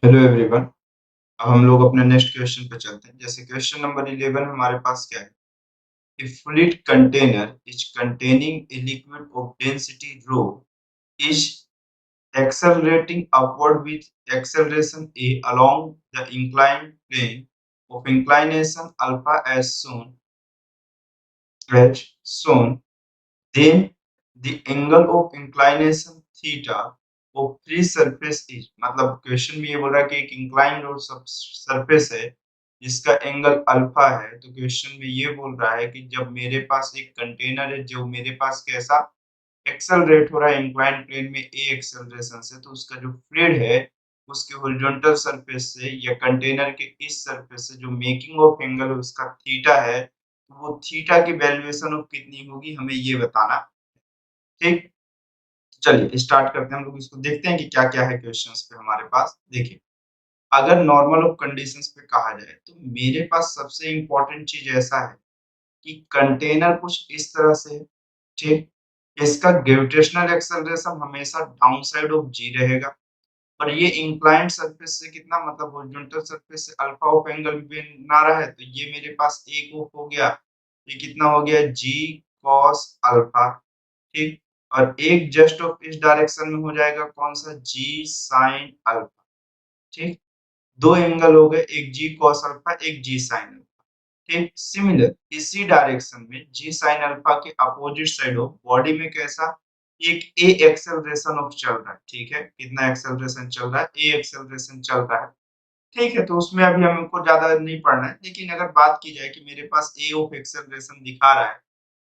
Hello everyone. अब हम लोग अपने नेक्स्ट क्वेश्चन पे चलते हैं। जैसे क्वेश्चन नंबर 11 हमारे पास क्या है? A fluid container is containing a liquid of density rho is accelerating upward with acceleration a along the inclined plane of inclination alpha as shown. Then the angle of inclination theta of free surface is, मतलब question में ये बोल रहा है कि एक inclined और surface है जिसका एंगल अल्फा है। तो क्वेश्चन में ये बोल रहा है कि जब मेरे पास एक कंटेनर है जो मेरे पास कैसा एक्सेलरेट हो रहा है इंक्लाइंड प्लेन में ए एक्सेलरेशन से, तो उसका जो फ्लूइड है उसके हॉरिजॉन्टल सरफेस से या कंटेनर के इस सरफेस से जो मेकिंग ऑफ एंगल है उसका थीटा है, तो वो थीटा की वैल्यूएशन ऑफ कितनी होगी हमें ये बताना। ठीक, चलिए स्टार्ट करते हैं। हम लोग इसको देखते हैं कि क्या-क्या है क्वेश्चंस पे हमारे पास। देखिए, अगर नॉर्मल ऑफ कंडीशंस पे कहा जाए तो मेरे पास सबसे इम्पोर्टेंट चीज़ ऐसा है कि कंटेनर कुछ इस तरह से है, ठीक? इसका ग्रेविटेशनल एक्सेलरेशन हमेशा डाउन साइड ऑफ जी रहेगा और ये इंक्लाइंड सरफेस से कितना, मतलब हॉरिजॉन्टल सरफेस से अल्फा ऑफ एंगल बना रहा है, तो ये मेरे पास एक ऑफ हो गया। ये कितना हो गया? जी कॉस अल्फा, ठीक? और एक जस्ट ऑफ इस डायरेक्शन में हो जाएगा कौन सा? जी साइन अल्फा, ठीक? दो एंगल हो गए, एक जी कॉस अल्फा, एक जी साइन अल्फा, ठीक? सिमिलर इसी डायरेक्शन में जी साइन अल्फा के अपोजिट साइड ऑफ बॉडी में कैसा? एक ए एक्सेलरेशन ऑफ चल रहा है, ठीक है? कितना एक्सेलरेशन चल रहा है? ए एक्सेलरेशन चल रहा है, ठीक है? तो उसमें अभी हमको ज्यादा नहीं पढ़ना है, लेकिन अगर बात की जाए कि मेरे पास ए ऑफ एक्सेलरेशन दिखा रहा है,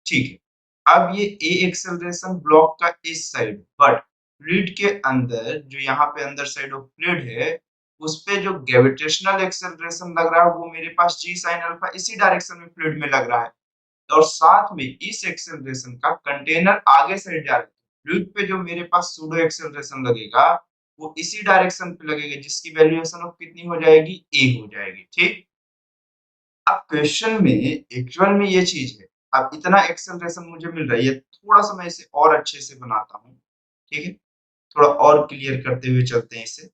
ठीक है। अब ये ए एक्सेलरेशन ब्लॉक का इस साइड, बट फ्लूइड के अंदर जो यहाँ पे अंदर साइड ऑफ फ्लूइड है, उस पे जो ग्रेविटेशनल एक्सेलरेशन लग रहा है वो मेरे पास जी साइन अल्फा इसी डायरेक्शन में फ्लूइड में लग रहा है। और साथ में इस एक्सेलरेशन का कंटेनर आगे साइड जा रहा है। फ्लूइड पे जो मेरे पास सूडो एक्सेलरेशन लगेगा वो इसी डायरेक्शन पे लगेगा, जिसकी वैल्यूएशन ऑफ कितनी हो जाएगी? ए हो जाएगी, ठीक? अब क्वेश्चन में एक्चुअल में ये चीज है। अब इतना एक्सेलरेशन मुझे मिल रहा है, ये थोड़ा-सा मैं इसे और अच्छे से बनाता हूँ, ठीक है? थोड़ा और क्लियर करते हुए चलते हैं इसे।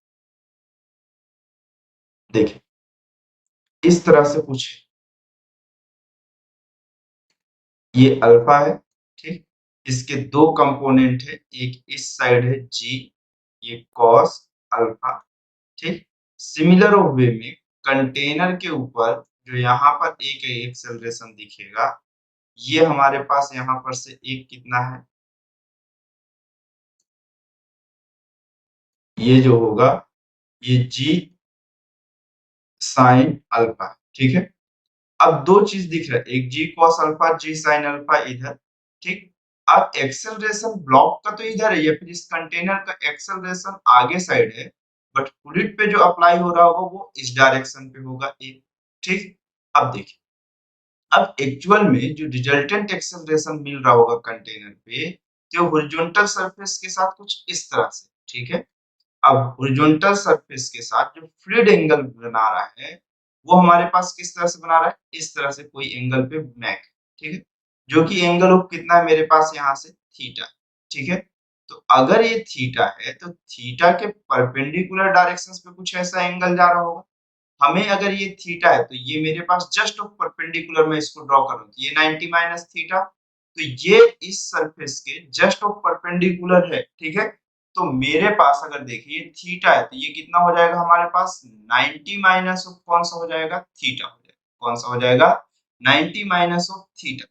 देखिए, इस तरह से कुछ है। ये अल्फा है, ठीक? इसके 2 कंपोनेंट है, एक इस साइड है जी, ये कॉस अल्फा, ठीक? सिमिलर वे में कंटेनर के ऊपर जो यहाँ पर एक एक्सेलरेशन दिखेगा, ये हमारे पास यहाँ पर से एक कितना है? ये जो होगा ये जी साइन अल्फा, ठीक है? अब 2 चीज़ दिख रहा है, एक जी कॉस अल्फा, जी साइन अल्फा इधर, ठीक? अब एक्सेलरेशन ब्लॉक का तो इधर है, या फिर इस कंटेनर का एक्सेलरेशन आगे साइड है, बट फ्लूइड पे जो अप्लाई हो रहा होगा वो इस डायरेक्शन पे होगा ए, ठीक? अब देखिए, अब एक्चुअल में जो रिजल्टेंट एक्सेलरेशन मिल रहा होगा कंटेनर पे, जो हॉरिजॉन्टल सरफेस के साथ कुछ इस तरह से, ठीक है? अब हॉरिजॉन्टल सरफेस के साथ जो फ्लूइड एंगल बना रहा है, वो हमारे पास किस तरह से बना रहा है? इस तरह से कोई एंगल पे मैक, ठीक है? जो कि एंगल ऑफ कितना है मेरे पास यहाँ से? थीटा, ठीक है? तो अगर ये थीटा है, तो थीटा के परपेंडिकुलर डायरेक्शंस पे कुछ ऐसा एंगल जा रहा होगा। हमें अगर ये थीटा है, तो ये मेरे पास जस्ट ऑफ परपेंडिकुलर मैं इसको ड्रॉ करूँ, तो ये 90 माइनस थीटा, तो ये इस सरफेस के जस्ट ऑफ परपेंडिकुलर है, ठीक है? तो मेरे पास अगर देखिए थीटा है, तो ये कितना हो जाएगा हमारे पास? 90 माइनस ऑफ कौन सा हो जाएगा? थीटा हो जाएगा। कौन सा हो जाएगा? 90 माइनस ऑफ थीटा।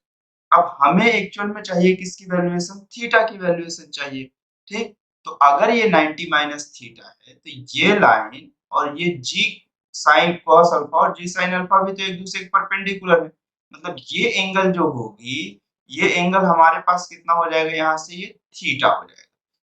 अब हमें एक्चुअल में चाहिए किसकी वैल्यूएशन? थीटा की वैल्यूएशन चाहिए, ठीक? तो अगर ये 90 माइनस थीटा है, तो ये लाइन और ये जी साइन कॉस अल्फा और जी साइन अल्फा भी तो एक दूसरे के परपेंडिकुलर है। मतलब ये एंगल जो होगी, ये एंगल हमारे पास कितना हो जाएगा? यहाँ से ये थीटा हो जाएगा।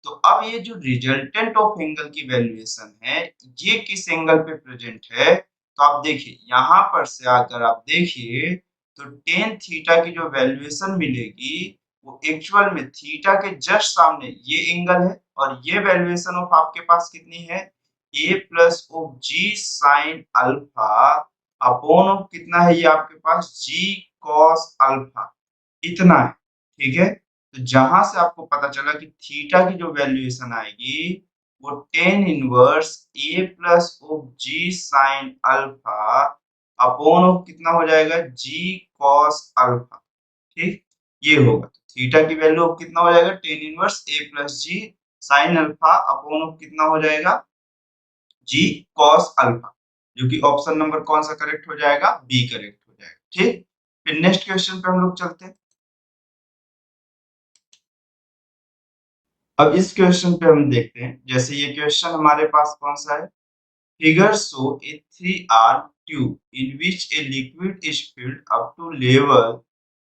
तो अब ये जो रिजल्टेंट ऑफ एंगल की वैल्यूएशन है, ये किस एंगल पे प्रेजेंट है? तो आप देखिए, यहाँ पर से अगर आप देखिए तो टेन थीटा की जो वैल्यूएशन मिलेगी, वो एक्चुअल में थीटा के जस्ट सामने ये एंगल है, और ये वैल्यूएशन ऑफ आपके पास कितनी है? A plus of ji sine alpha upon of कितना है ये आपके पास? जी कॉस अल्फा, इतना है, ठीक है? तो जहां से आपको पता चला कि थीटा की जो वैल्यूएशन आएगी वो tan inverse A plus of ji sine alpha upon of कितना हो जाएगा जी कॉस अल्फा। ठीक, ये होगा तो थीटा की वैल्यू ऑफ कितना हो जाएगा tan inverse A plus G sine alpha upon of कितना हो जाएगा जी कॉस अल्फा, जो कि ऑप्शन नंबर कौन सा करेक्ट हो जाएगा, बी करेक्ट हो जाएगा। ठीक, फिर नेक्स्ट क्वेश्चन पे हम लोग चलते हैं। अब इस क्वेश्चन पे हम देखते हैं, जैसे ये क्वेश्चन हमारे पास कौन सा है, figure show a 3R tube in which a liquid is filled up to level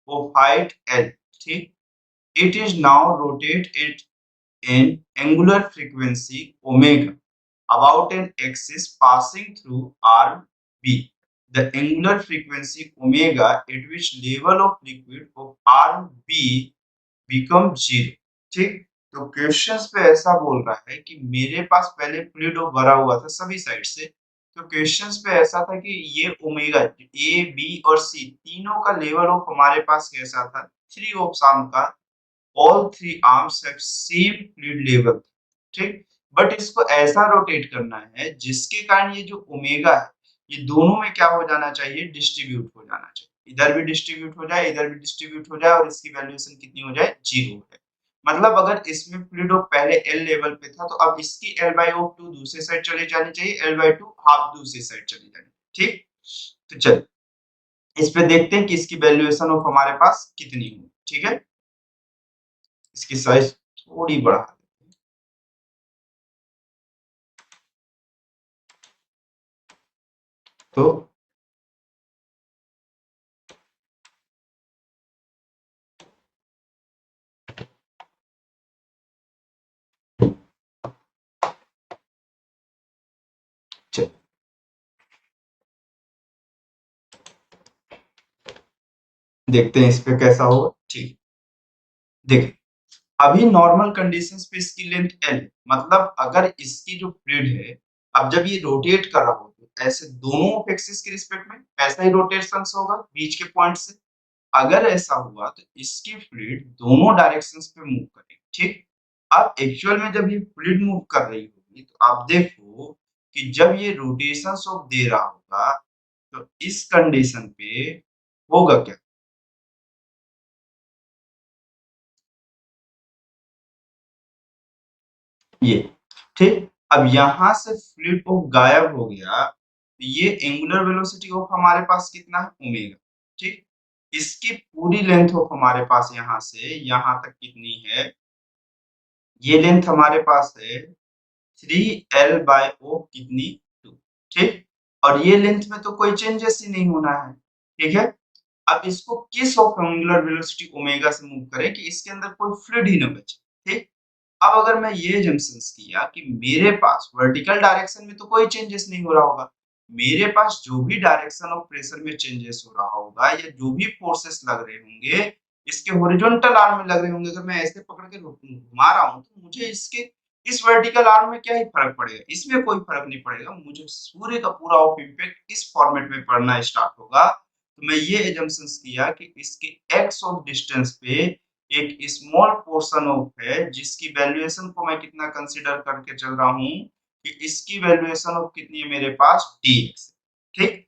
of height L। ठीक, it is now rotate at an angular frequency omega about an axis passing through RB. The angular frequency omega at which level of liquid of RB become 0। ठीक, तो questions पे ऐसा बोल रहा है कि मेरे पास पहले फ्लूइड भरा हुआ था सभी साइड से, तो क्वेश्चंस पे ऐसा था कि ये ओमेगा ए बी और सी तीनों का लेवल ऑफ हमारे पास कैसा था, थ्री ऑफ साम का all three arms have same fluid level। ठीक, बट इसको ऐसा रोटेट करना है जिसके कारण ये जो ओमेगा है ये दोनों में क्या हो जाना चाहिए, डिस्ट्रीब्यूट हो जाना चाहिए, इधर भी डिस्ट्रीब्यूट हो जाए इधर भी डिस्ट्रीब्यूट हो जाए और इसकी वैल्यूएशन कितनी हो जाए, जीरो हो जाए। मतलब अगर इसमें फ्लूइड ऑफ पहले एल लेवल पे था तो अब इसकी एल बाई ऑफ टू दूसरे साइड चले जानी चाहिए, एल बाई टू हाफ दूसरी साइड चली जानी। ठीक, तो चलिए इस पे देखते हैं कि इसकी वैल्यूएशन ऑफ हमारे पास कितनी होगी। ठीक है, इसकी साइज थोड़ी बढ़ा देते हैं। तो चलिए देखते हैं इस पे कैसा होगा। ठीक, देखिए अभी नॉर्मल कंडीशंस पे इसकी लेंथ एल है, मतलब अगर इसकी जो फ्लूइड है अब जब ये रोटेट कर रहा हो तो ऐसे दोनों एक्सिस के रिस्पेक्ट में ऐसा ही रोटेशन होगा बीच के पॉइंट से। अगर ऐसा हुआ तो इसकी फ्लूइड दोनों डायरेक्शंस पे मूव करेगी। ठीक, अब एक्चुअल में जब ये फ्लूइड मूव कर रही होगी तो आप देखो कि जब ये रोटेशन ऑफ दे रहा होगा तो इस कंडीशन पे होगा क्या, ये। ठीक, अब यहां से फ्लूइड ऑफ गायब हो गया तो ये एंगुलर वेलोसिटी ऑफ हमारे पास कितना है, ओमेगा। ठीक, इसकी पूरी लेंथ ऑफ हमारे पास यहां से यहां तक कितनी है, ये लेंथ हमारे पास है 3L/O कितनी 2। ठीक, और ये लेंथ में तो कोई चेंजेस ही नहीं होना है। ठीक है, अब इसको किस ऑफ एंगुलर वेलोसिटी ओमेगा से मूव करें कि इसके अंदर कोई फ्लूइड ही ना बचे। ठीक, अब अगर मैं ये जंक्शंस किया कि मेरे पास वर्टिकल डायरेक्शन में तो कोई चेंजेस नहीं हो रहा होगा, मेरे पास जो भी डायरेक्शन ऑफ प्रेशर में चेंजेस हो रहा होगा या जो भी फोर्सेस लग रहे होंगे इसके हॉरिजॉन्टल आर्म में लग रहे होंगे, अगर मैं ऐसे पकड़ के घुमा रहा हूं तो मुझे इसके इस वर्टिकल आर्म में क्या ही फर्क पड़ेगा, इसमें कोई फर्क नहीं पड़ेगा, मुझे सूर्य का पूरा ऑफ इम्पैक्ट इस फॉर्मेट में पड़ना स्टार्ट होगा। तो मैं ये एजम्पशंस किया कि इसके एक्स ऑफ डिस्टेंस पे एक स्मॉल पोर्शन ऑफ है जिसकी वैल्यूएशन को मैं कितना कंसीडर करके चल रहा हूं कि इसकी वैल्यूएशन ऑफ कितनी है मेरे पास dx। ठीक,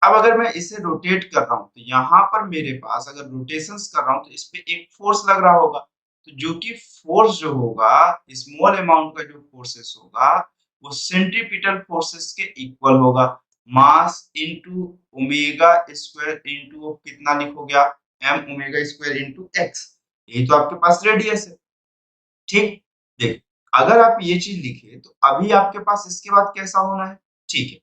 अब अगर मैं इसे रोटेट कर रहा हूं तो यहाँ पर मेरे पास अगर रोटेशंस कर रहा हूं तो इस पे एक फोर्स लग रहा होगा, तो जो कि फोर्स जो होगा स्मॉल अमाउंट का जो फोर्सेस होगा वो सेंट्रीपिटल फोर्सेस के इक्वल होगा, mass into omega square into कितना लिखोगे आप, m omega square into x, यही तो आपके पास रेडियस है। ठीक, देखिए अगर आप ये चीज लिखे तो अभी आपके पास इसके बाद कैसा होना है। ठीक है,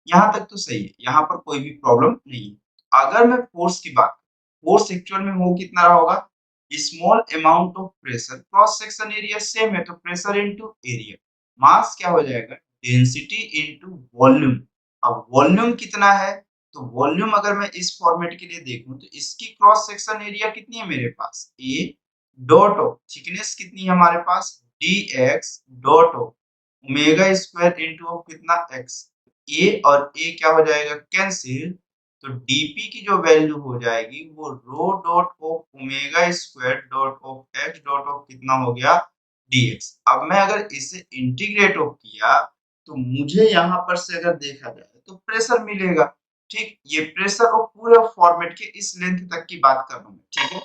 यहाँ तक तो सही है, यहाँ पर कोई भी प्रॉब्लम नहीं है। अगर मैं फोर्स की बात, फोर्स एक्चुअल में हो कितना रहा होगा, small amount of pressure, cross section area same है तो प्रेशर इनटू एरिया, मास क्या हो जाएगा डेंसिटी इनटू वॉल्यूम। अब वॉल्यूम कितना है, तो वॉल्यूम अगर मैं इस फॉर्मेट के लिए देखूं तो इसकी क्रॉस सेक्शन एरिया कितनी है मेरे पास, ए डॉट ऑफ थिकनेस कितनी है हमारे पास, dx dot of omega square into of कितना x, a और a क्या हो जाएगा कैंसिल, तो dp की जो वैल्यू हो जाएगी वो rho dot of omega square dot of x dot of कितना हो गया dx। अब मैं अगर इसे इंटीग्रेट ऑफ किया तो मुझे यहाँ पर से अगर देखा जाए तो प्रेशर मिलेगा। ठीक, ये प्रेशर और पूरे फॉर्मेट के इस लेंथ तक की बात कर रहा हूँ, ठीक है,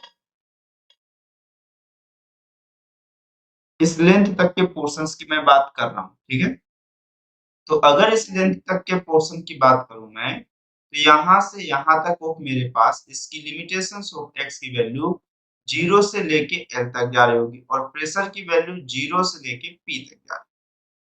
इस लेंथ तक के पोर्शंस की मैं बात कर रहा हूँ, ठीक है। तो अगर इस लेंथ तक के पोर्शन की बात करूं मैं, तो यहाँ से यहाँ तक ऑफ मेरे पास इसकी लिमिटेशंस ऑफ एक्स की वैल्यू 0 से लेके एल तक जा रही होगी और प्रेशर की वैल्यू 0 से लेके पी तक जा रही है।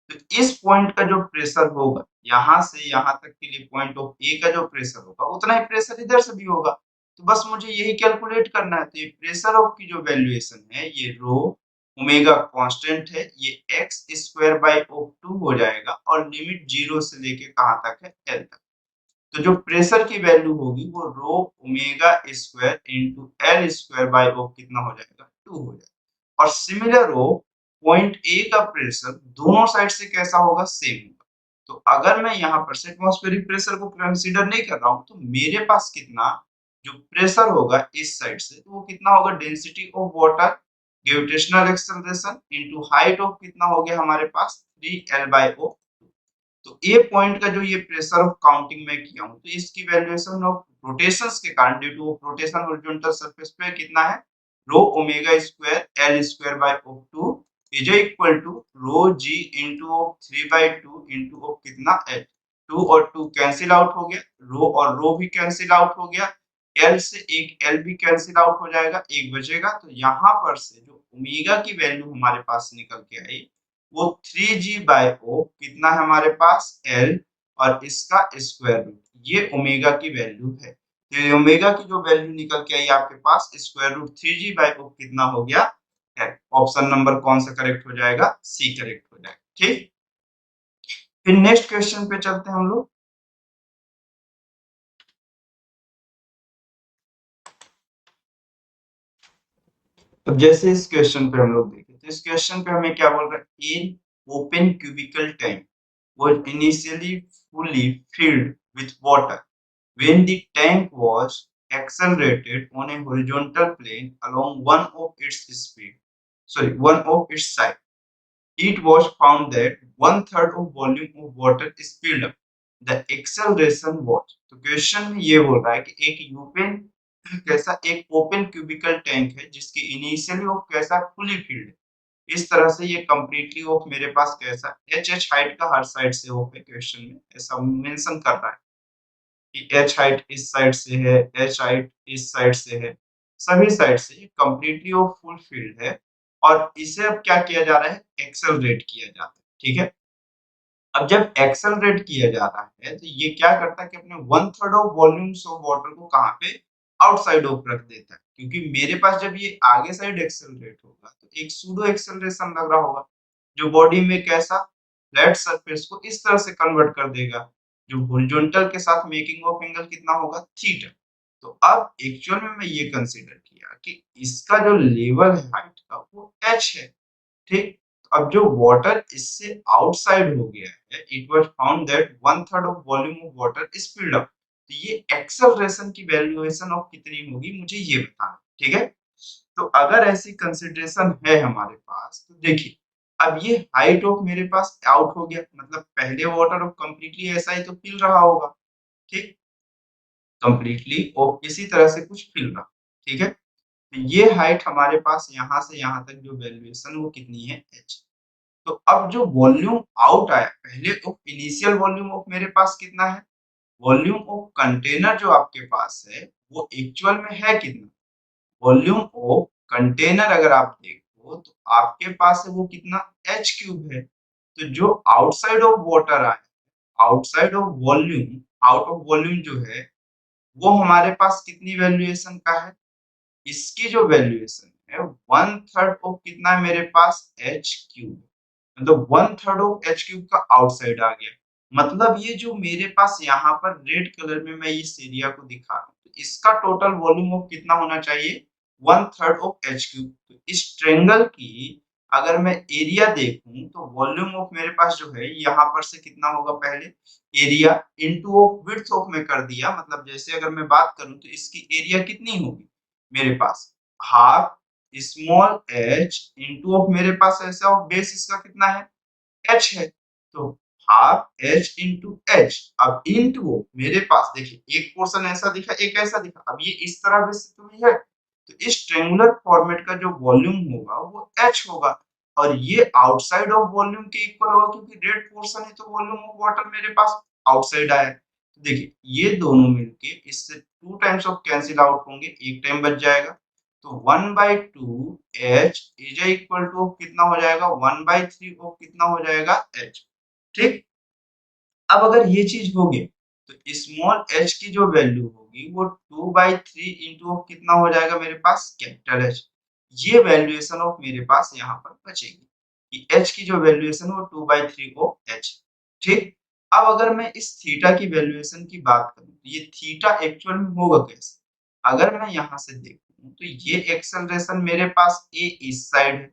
तो इस पॉइंट का जो प्रेशर होगा, यहाँ से यहाँ तक के लिए पॉइंट ऑफ ए का जो प्रेशर होगा उतना ही प्रेशर इधर से भी होगा। तो बस मुझे यही कैलकुलेट करना है। तो ये प्रेशर ऑफ की जो वैल्यूएशन है, ये रो ओमेगा कांस्टेंट है, ये एक्स स्क्वायर बाय ऑफ 2 हो जाएगा और लिमिट 0 से लेके कहां तक है, एल तक। तो जो प्रेशर की वैल्यू होगी वो रो omega square into L square by of कितना हो जाएगा, 2 हो जाएगा। और सिमिलर हो पॉइंट ए का प्रेशर दोनों साइड से कैसा होगा, सेम होगा। तो अगर मैं यहाँ पर से एटमॉस्फेरिक प्रेशर को कंसीडर नहीं कर रहा हूँ तो मेरे पास कितना जो प्रेशर होगा इस साइड से, तो वो कितना होगा, density of water gravitational acceleration into height of कितना हो गया हमारे पास 3L बाय O। तो ए पॉइंट का जो ये प्रेशर ऑफ काउंटिंग में किया हूं, तो इसकी वैल्यूएशन ऑफ रोटेशंस के कारण due to rotation horizontal surface पे कितना है, rho omega square L square by of 2 is equal to rho G into of 3 by 2 into of कितना एल। 2 और 2 कैंसिल आउट हो गया, रो और रो भी कैंसिल आउट हो गया, एल से एक एल भी कैंसिल आउट हो जाएगा, एक बचेगा। तो यहाँ पर से जो ओमेगा की वैल्यू हमारे पास निकल के आई वो 3g बाय ओ कितना है हमारे पास, एल, और इसका स्क्वायर रूट, ये ओमेगा की वैल्यू है। तो ये ओमेगा की जो वैल्यू निकल के आई आपके पास स्क्वायर रूट 3g बाय ओ कितना हो गया है। ऑप्शन नंबर कौन सा करेक्ट हो जाएगा, सी करेक्ट हो जाएगा। ठीक, फिर नेक्स्ट क्वेश्चन पे चलते हैं हम लोग। अब जैसे इस क्वेश्चन पे हम लोग देखें तो इस क्वेश्चन पे हमें क्या बोल रहा है, in open cubical tank was initially fully filled with water when the tank was accelerated on a horizontal plane along one of its side. It was found that one third of volume of water is filled up. The acceleration was, तो question में ये बोल रहा है कि एक UPenn कैसा एक ओपन क्यूबिकल टैंक है जिसकी इनिशियली वो कैसा फुली फिल्ड है। इस तरह से ये कंप्लीटली ऑफ मेरे पास कैसा एच एच हाइट का हर साइड से ऑफ है, क्वेश्चन में ऐसा मेंशन कर रहा है कि एच हाइट इस साइड से है, एच हाइट इस साइड से है, सभी साइड से ये कंप्लीटली ऑफ फुल फील्ड है। और इसे अब क्या किया जा रहा है, एक्सेलरेट किया जाता है, ठीक है। अब जब एक्सेलरेट किया जा रहा है तो ये क्या करता है कि अपने one third of volumes of water को कहाँ पे, आउटसाइड ऑफ रख देता है। क्योंकि मेरे पास जब ये आगे साइड एक्सेलरेट होगा तो एक सूडो एक्सेलरेशन लग रहा होगा जो बॉडी में कैसा फ्लैट सरफेस को इस तरह से कन्वर्ट कर देगा, जो हॉरिजॉन्टल के साथ मेकिंग ऑफ एंगल कितना होगा, थीटा। तो अब एक्चुअल में मैं ये कंसीडर किया कि इसका जो लेवल है हाइट का वो एच है, ठीक। अब जो वाटर इससे आउटसाइड हो गया है, it was found that one third of volume of water is filled up. तो ये एक्सेलरेशन की वैल्यूएशन ऑफ कितनी होगी मुझे ये बताना, ठीक है। तो अगर ऐसी कंसीडरेशन है हमारे पास तो देखिए, अब ये हाइट ऑफ मेरे पास आउट हो गया, मतलब पहले वाटर ऑफ कंप्लीटली ऐसा ही तो फिल रहा होगा, ठीक, कंप्लीटली और इसी तरह से कुछ फिल रहा, ठीक है। तो ये हाइट हमारे पास यहाँ से यहाँ तक जो वैल्यूएशन वो कितनी है, एच। तो अब जो वॉल्यूम आउट आया, पहले तो इनिशियल वॉल्यूम ऑफ मेरे पास कितना है, वॉल्यूम ऑफ कंटेनर जो आपके पास है वो एक्चुअल में है कितना, वॉल्यूम ऑफ कंटेनर अगर आप देखो तो आपके पास है वो कितना, एच क्यूब है। तो जो आउटसाइड ऑफ वाटर आया, outside of volume, out of volume जो है वो हमारे पास कितनी वैल्यूएशन का है, इसकी जो वैल्यूएशन है वन थर्ड ऑफ कितना है मेरे पास, एच क्यूब। मतलब one third of H cube का आउटसाइड आ गया। मतलब ये जो मेरे पास यहाँ पर रेड कलर में मैं इस एरिया को दिखा रहा हूँ, तो इसका टोटल वॉल्यूम ऑफ कितना होना चाहिए, one third of H cube. तो इस ट्रेंगल की अगर मैं एरिया देखूं तो वॉल्यूम ऑफ मेरे पास जो है यहाँ पर से कितना होगा, पहले area into of width of में कर दिया। मतलब जैसे अगर मैं बात करूं तो इसकी एरिया कितनी होगी मेरे पास, half small h into of मेरे पास ऐसा ऑफ बेस इसका कितना है h है, तो हाफ h इंटू h। अब इंटू मेरे पास देखिए एक पोर्शन ऐसा दिखा एक ऐसा दिखा, अब ये इस तरह से तो नहीं है, तो इस ट्रायंगुलर फॉर्मेट का जो वॉल्यूम होगा वो h होगा और ये आउटसाइड ऑफ वॉल्यूम के इक्वल होगा क्योंकि रेड पोर्शन है तो वॉल्यूम ऑफ वाटर मेरे पास आउटसाइड आया है। तो देखिए ये दोनों मिलके इससे 2 टाइम्स ऑफ कैंसिल आउट होंगे, एक टाइम बच जाएगा, तो 1/2 h इज इक्वल टू कितना हो जाएगा 1/3 ऑफ कितना हो जाएगा h। ठीक, अब अगर ये चीज होगी तो स्मॉल h की जो वैल्यू होगी वो 2/3 इंटू ऑफ कितना हो जाएगा मेरे पास कैपिटल H। ये वैल्यूएशन ऑफ मेरे पास यहाँ पर बचेगी कि h की जो वैल्यूएशन वो 2/3 ऑफ h। ठीक, अब अगर मैं इस थीटा की वैल्यूएशन की बात करूं तो ये थीटा एक्चुअल में होगा कैसे, अगर मैं यहाँ से देखूं तो ये एक्सेलरेशन मेरे पास a इस साइड है,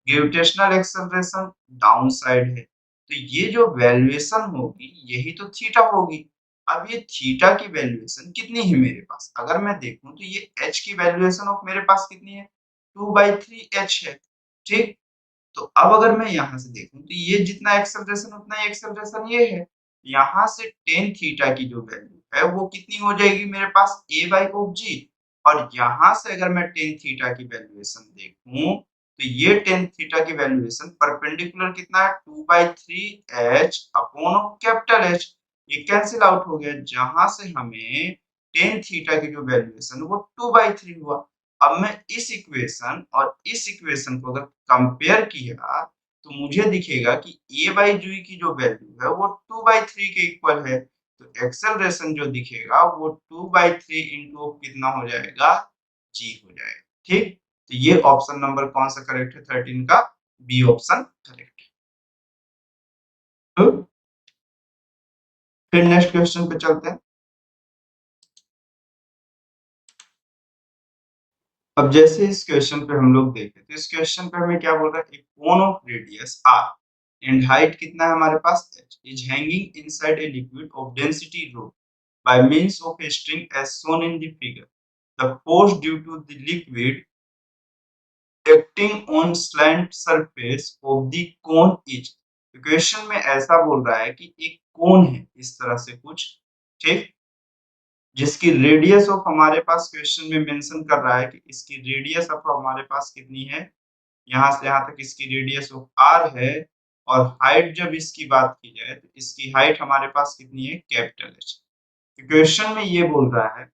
ग्रेविटेशनल एक्सेलरेशन डाउन साइड है, तो ये जो वैल्यूएशन होगी यही तो थीटा होगी। अब ये थीटा की वैल्यूएशन कितनी है मेरे पास, अगर मैं देखूं तो ये h की वैल्यूएशन ऑफ मेरे पास कितनी है 2/3 h है। ठीक, तो अब अगर मैं यहाँ से देखूं तो ये जितना एक्सेलरेशन उतना ही एक्सेलरेशन ये है, यहाँ से टेन थीटा की जो वैल्यू है वो कितनी हो जाएगी मेरे पास a/g, और यहाँ से अगर मैं टेन थीटा की वैल्यूएशन देखूं तो ये टेन थीटा की वैल्यूएशन परपेंडिकुलर कितना है 2/3 h अपॉन कैपिटल H। ये कैंसिल आउट हो गया, जहां से हमें टेन थीटा की जो वैल्यूएशन वो 2/3 हुआ। अब मैं इस इक्वेशन और इस इक्वेशन को अगर कंपेयर किया तो मुझे दिखेगा कि a/g की जो वैल्यू है वो 2/3 के इक्वल है, तो एक्सेलरेशन जो दिखेगा वो 2/3 इंटू कितना हो जाएगा g हो जाएगा। ठीक, तो ये ऑप्शन नंबर कौन सा करेक्ट है 13 का, बी ऑप्शन करेक्ट है। तो फिर नेक्स्ट क्वेश्चन पे चलते हैं। अब जैसे इस क्वेश्चन पे हम लोग देखें तो इस क्वेश्चन पे हमें क्या बोल रहा है, एक कोन of radius r and height कितना है हमारे पास h is hanging inside a liquid of density rho by means of a string as shown in the figure. The force due to the liquid acting on slant surface of the cone is, equation में ऐसा बोल रहा है कि एक कोन है इस तरह से कुछ, ठीक, जिसकी रेडियस ऑफ हमारे पास क्वेश्चन में मेंशन कर रहा है कि इसकी रेडियस ऑफ हमारे पास कितनी है, यहाँ से यहाँ तक इसकी रेडियस ऑफ r है, और हाइट जब इसकी बात की जाए तो इसकी हाइट हमारे पास कितनी है कैपिटल H। इक्वेशन में ये बोल रहा है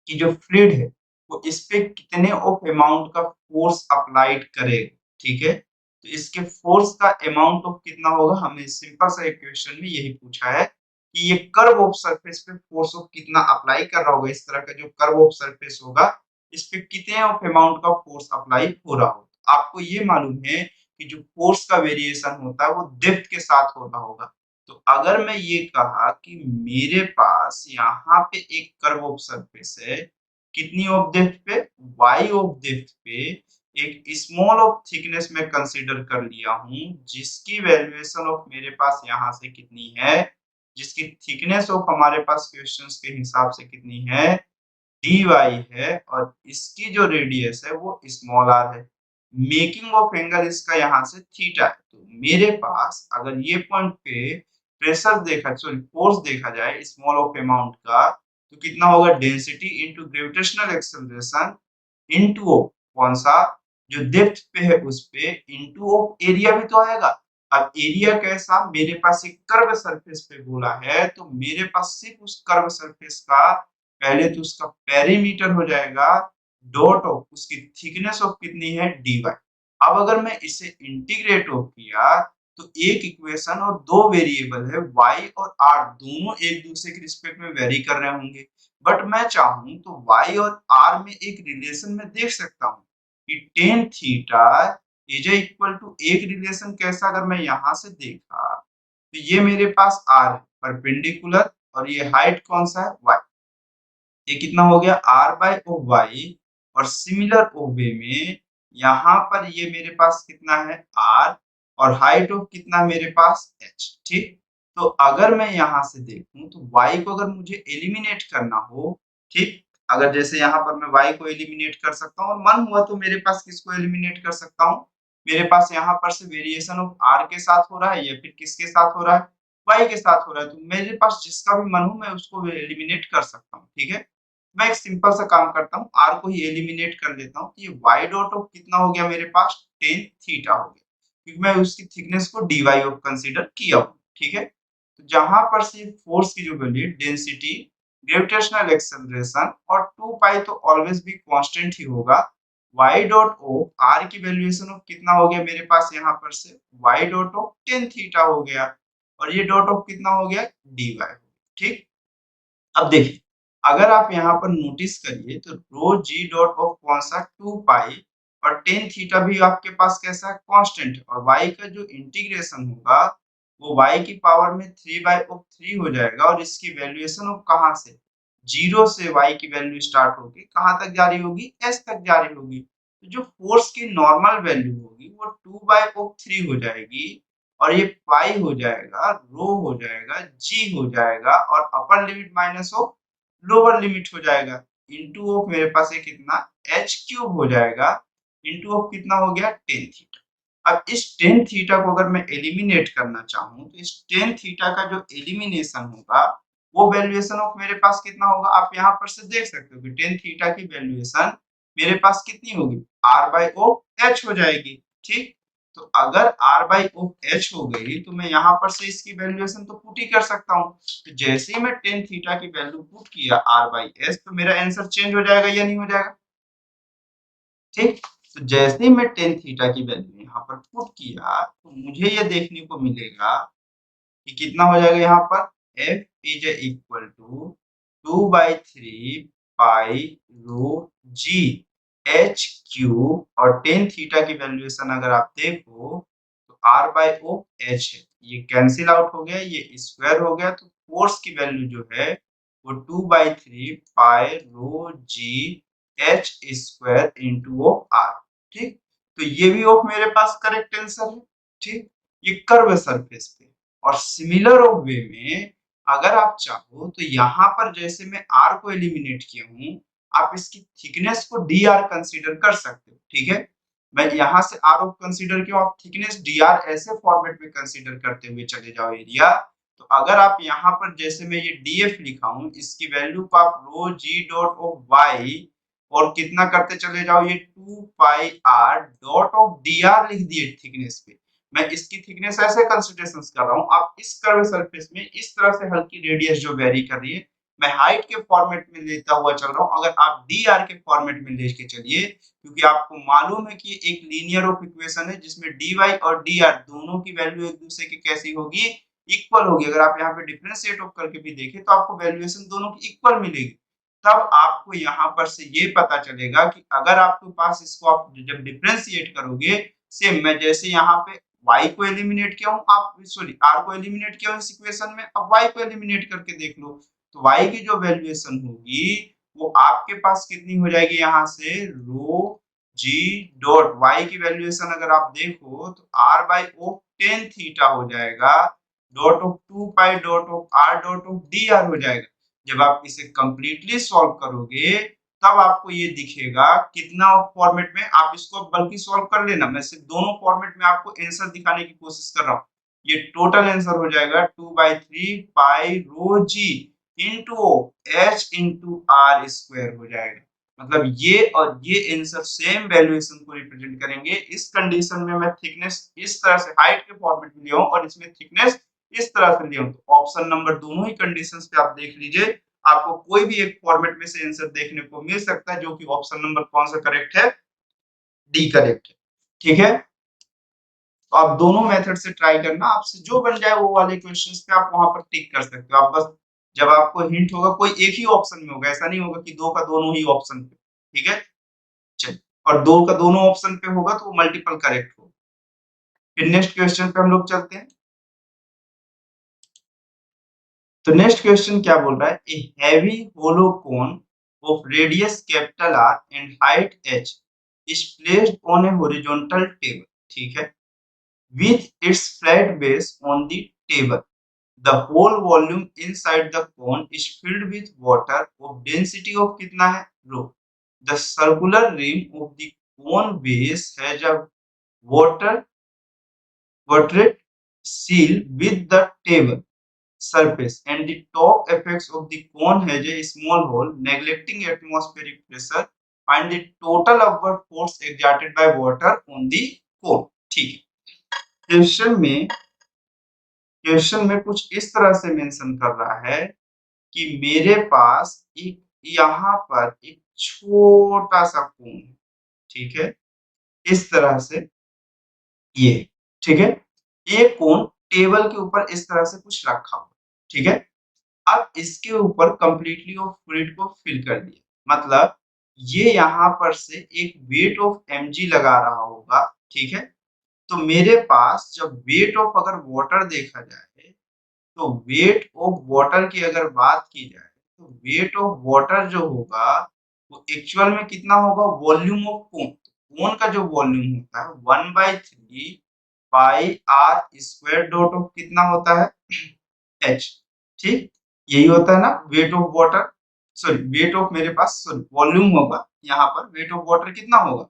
कि जो फ्लूइड है वो इस पे कितने ऑफ अमाउंट का फोर्स अप्लाइड करेगा। ठीक है, तो इसके फोर्स का अमाउंट ऑफ कितना होगा, हमें सिंपल सा इक्वेशन में यही पूछा है कि ये कर्व ऑफ सरफेस पे फोर्स ऑफ कितना अप्लाई कर रहा होगा, इस तरह का जो कर्व ऑफ सरफेस होगा इस पे कितने ऑफ अमाउंट का फोर्स अप्लाई हो रहा होगा। आपको ये मालूम है कि जो फोर्स का वेरिएशन होता है वो डेप्थ के साथ होता होगा, तो अगर मैं ये कहा कि मेरे पास यहाँ पे एक कर्व ऑफ सरफेस है, कितनी ऑफ डेप्थ पे y ऑफ डेप्थ पे, एक स्मॉल ऑफ थिकनेस में कंसीडर कर लिया हूँ जिसकी वैल्यूएशन ऑफ मेरे पास यहाँ से कितनी है, जिसकी थिकनेस ऑफ हमारे पास क्वेश्चंस के हिसाब से कितनी है dy है, और इसकी जो रेडियस है वो स्मॉल r है, मेकिंग ऑफ एंगल इसका यहाँ से थीटा है। तो मेरे पास अगर ये पॉइंट पे प्रेशर देखा सॉरी फोर्स देखा जाए स्मॉल ऑफ अमाउंट का तो कितना होगा density into gravitational acceleration into कौन सा जो डेप्थ पे है उस पे इनटू एरिया भी तो आएगा। अब एरिया कैसा, मेरे पास एक कर्व सरफेस पे बोला है तो मेरे पास सिर्फ उस कर्व सरफेस का पहले तो उसका पेरीमीटर हो जाएगा डॉट ऑफ उसकी थिकनेस ऑफ कितनी है dy। अब अगर मैं इसे इंटीग्रेट ऑफ किया तो एक इक्वेशन और दो वेरिएबल है y और r दोनों एक दूसरे के रिस्पेक्ट में वेरी कर रहे होंगे, बट मैं चाहूं तो y और r में एक रिलेशन में देख सकता हूं कि tan theta is equal to एक रिलेशन कैसा, अगर मैं यहां से देखा तो ये मेरे पास r है परपेंडिकुलर और ये हाइट कौन सा है y, ये कितना हो गया r बाय ऑफ y, और सिमिलर ऑफ वे में यहाँ पर ये मेरे पास कितना है r और हाइट ऑफ कितना मेरे पास h। ठीक, तो अगर मैं यहाँ से देखूं तो y को अगर मुझे एलिमिनेट करना हो, ठीक, अगर जैसे यहाँ पर मैं y को एलिमिनेट कर सकता हूँ और मन हुआ तो मेरे पास किसको एलिमिनेट कर सकता हूँ, मेरे पास यहाँ पर से वेरिएशन ऑफ r के साथ हो रहा है या फिर किसके साथ हो रहा है, y के साथ हो रहा है, तो मेरे पास जिसका भी मन हो मैं उसको एलिमिनेट कर सकता हूँ, ठीक है। मैं एक सिंपल सा काम करता हूँ, r को ही एलिमिनेट कर लेता हूँ, ये y डॉट ऑफ कितना हो गया मेरे पास, tan थीटा हो गया, क्योंकि मैं उसकी थिकनेस को dy ऑफ कंसीडर किया हूँ, ठीक है। तो जहां पर से फोर्स की जो वैल्यू डेंसिटी, ग्रेविटेशनल एक्सेलरेशन और 2 पाई तो ऑलवेज भी कांस्टेंट ही होगा। y डॉट ऑफ r की वैल्यूएशन ऑफ कितना हो गया मेरे पास यहाँ पर से y dot of tan theta हो गया और ये डॉट ऑफ कितना हो गया dy हो गया, ठीक। अब देखिए, अगर आप यहाँ पर नोटिस करिए तो रो जी डॉट ऑफ कौन सा 2 पाई और tan थीटा भी आपके पास कैसा है कांस्टेंट, और y का जो इंटीग्रेशन होगा वो y की पावर में 3/3 हो जाएगा और इसकी वैल्यूएशन ऑफ कहाँ से, 0 से y की वैल्यू स्टार्ट होगी कहाँ तक जारी होगी, s तक जारी होगी। तो जो फोर्स की नॉर्मल वैल्यू होगी वो 2/3 हो जाएगी और ये पाई हो जाएगा, रो हो जाएगा, जी हो जाएगा और upper limit minus of lower limit हो जाएगा, इनटू ऑफ मेरे पास ये कितना h क्यूब हो जाएगा, इनटू ऑफ कितना हो गया tan थीटा। अब इस tan थीटा को अगर मैं एलिमिनेट करना चाहूँ तो इस tan थीटा का जो एलिमिनेशन होगा वो वैल्यूएशन ऑफ मेरे पास कितना होगा, आप यहाँ पर से देख सकते हो कि tan थीटा की वैल्यूएशन मेरे पास कितनी होगी, r बाई ओ एच हो जाएगी, ठीक। तो अगर r बाई ओ एच हो गई तो मैं यहाँ पर से इसकी वैल्यूएशन तो पुट ही कर सकता हूँ। तो जैसे ही मैं tan थीटा की वैल्यू पुट किया r बाई एच तो मेरा आंसर चेंज हो जाएगा या नहीं हो जाएगा, ठीक। तो जैसे ही मैं tan थीटा की वैल्यू यहाँ पर पुट किया तो मुझे ये देखने को मिलेगा कि कितना हो जाएगा यहाँ पर f is equal to 2/3 pi rho ji H cube और tan थीटा की वैल्यूएशन अगर आप देखो तो r बाई ओ एच है, ये कैंसिल आउट हो गया, ये स्क्वायर हो गया, तो फोर्स की वैल्यू जो है वो 2/3 pi rho ji h square into of R, ठीक। तो ये भी ऑफ मेरे पास करेक्ट आंसर है, ठीक। ये कर्व सरफेस पे और सिमिलर ऑफ वे में अगर आप चाहो तो यहाँ पर जैसे मैं r को एलिमिनेट किया हूँ, आप इसकी थिकनेस को dr कंसीडर कर सकते हो, ठीक है। मैं यहाँ से r ऑफ कंसीडर क्यों, आप थिकनेस dr ऐसे फॉर्मेट में कंसीडर करते हुए चले जाओ एरिया, तो अगर आप यहाँ पर जैसे मैं ये df लिखा हूँ इसकी वैल्यू को आप रो जी डॉट ऑफ y और कितना करते चले जाओ, ये 2 पाई r डॉट ऑफ dr लिख दिए थिकनेस पे, मैं इसकी थिकनेस ऐसे कंसीडरेशन कर रहा हूँ। आप इस कर्व सरफेस में इस तरह से हल्की रेडियस जो वेरी कर रही है मैं हाइट के फॉर्मेट में लेता हुआ चल रहा हूँ, अगर आप dr के फॉर्मेट में लेके चलिए, क्योंकि आपको मालूम है कि एक लीनियर ऑफ इक्वेशन है जिसमें dy और dr दोनों की वैल्यू एक दूसरे की कैसी होगी, इक्वल होगी। अगर आप यहाँ पे डिफरेंशिएट ऑफ करके भी देखें तो आपको वैल्यूएशन दोनों की इक्वल मिलेगी, तब आपको यहाँ पर से ये पता चलेगा कि अगर आपके पास इसको आप जब डिफरेंशिएट करोगे, सेम मैं जैसे यहाँ पे y को एलिमिनेट किया हूँ, आप सॉरी r को एलिमिनेट किया हूँ इस इक्वेशन में, अब y को एलिमिनेट करके देख लो तो y की जो वैल्यूएशन होगी वो आपके पास कितनी हो जाएगी, यहाँ से रो जी डॉट y की वैल्यूएशन अगर आप देखो तो r by O tan theta हो जाएगा dot of 2 pi dot of r dot of dr हो जाएगा। जब आप इसे कंप्लीटली सॉल्व करोगे तब आपको ये दिखेगा कितना फॉर्मेट में, आप इसको बल्कि सॉल्व कर लेना, मैं सिर्फ दोनों फॉर्मेट में आपको आंसर दिखाने की कोशिश कर रहा हूँ। ये टोटल आंसर हो जाएगा 2/3 pi rho g into h into R square हो जाएगा। मतलब ये और ये आंसर सेम वैल्यूएशन को रिप्रेजेंट करेंगे। इस कंडीशन में मैं थिकनेस इस तरह से हाइट के फॉर्मेट में लिया हूं और इसमें थिकनेस इस तरह से लिया हूं, तो ऑप्शन नंबर दोनों ही कंडीशंस पे आप देख लीजिए, आपको कोई भी एक फॉर्मेट में से आंसर देखने को मिल सकता है, जो कि ऑप्शन नंबर कौन सा करेक्ट है, डी करेक्ट है, ठीक है। तो आप दोनों मेथड से ट्राई करना, आपसे जो बन जाए वो वाले क्वेश्चंस पे आप वहां पर टिक कर सकते हो। आप बस जब आपको हिंट होगा कोई एक ही ऑप्शन में होगा, ऐसा नहीं होगा कि दो का दोनों ही ऑप्शन पे, ठीक है। चलिए, और दो का दोनों ऑप्शन पे होगा तो वो मल्टीपल करेक्ट होगा। फिर नेक्स्ट क्वेश्चन पे हम लोग चलते हैं। तो नेक्स्ट क्वेश्चन क्या बोल रहा है, a heavy hollow cone of radius capital R and height h is placed on a horizontal table, ठीक है, with its flat base on the table. The whole volume inside the cone is filled with water of density of कितना है rho. The circular rim of the cone base has a water watertight seal with the table surface and the top apex of the cone has a small hole. Neglecting atmospheric pressure, find the total upward force exerted by water on the cone. ठीक है। Question में कुछ इस तरह से mention कर रहा है कि मेरे पास एक यहाँ पर एक छोटा सा कोन है, ठीक है, इस तरह से ये, ठीक है, ये कोन टेबल के ऊपर इस तरह से कुछ रखा हुआ, ठीक है। अब इसके ऊपर कंप्लीटली ऑफ फ्लूइड को फिल कर दिया, मतलब ये यहाँ पर से एक वेट ऑफ mg लगा रहा होगा, ठीक है। तो मेरे पास जब वेट ऑफ अगर वाटर देखा जाए तो वेट ऑफ वाटर की अगर बात की जाए तो वेट ऑफ वाटर जो होगा वो एक्चुअल में कितना होगा, वॉल्यूम ऑफ कोन। कोन का जो वॉल्यूम होता है 1/3 pi R square dot of कितना होता है एच, ठीक, यही होता है ना weight of water, sorry weight of मेरे पास सॉरी वॉल्यूम होगा, यहाँ पर वेट ऑफ वाटर कितना होगा,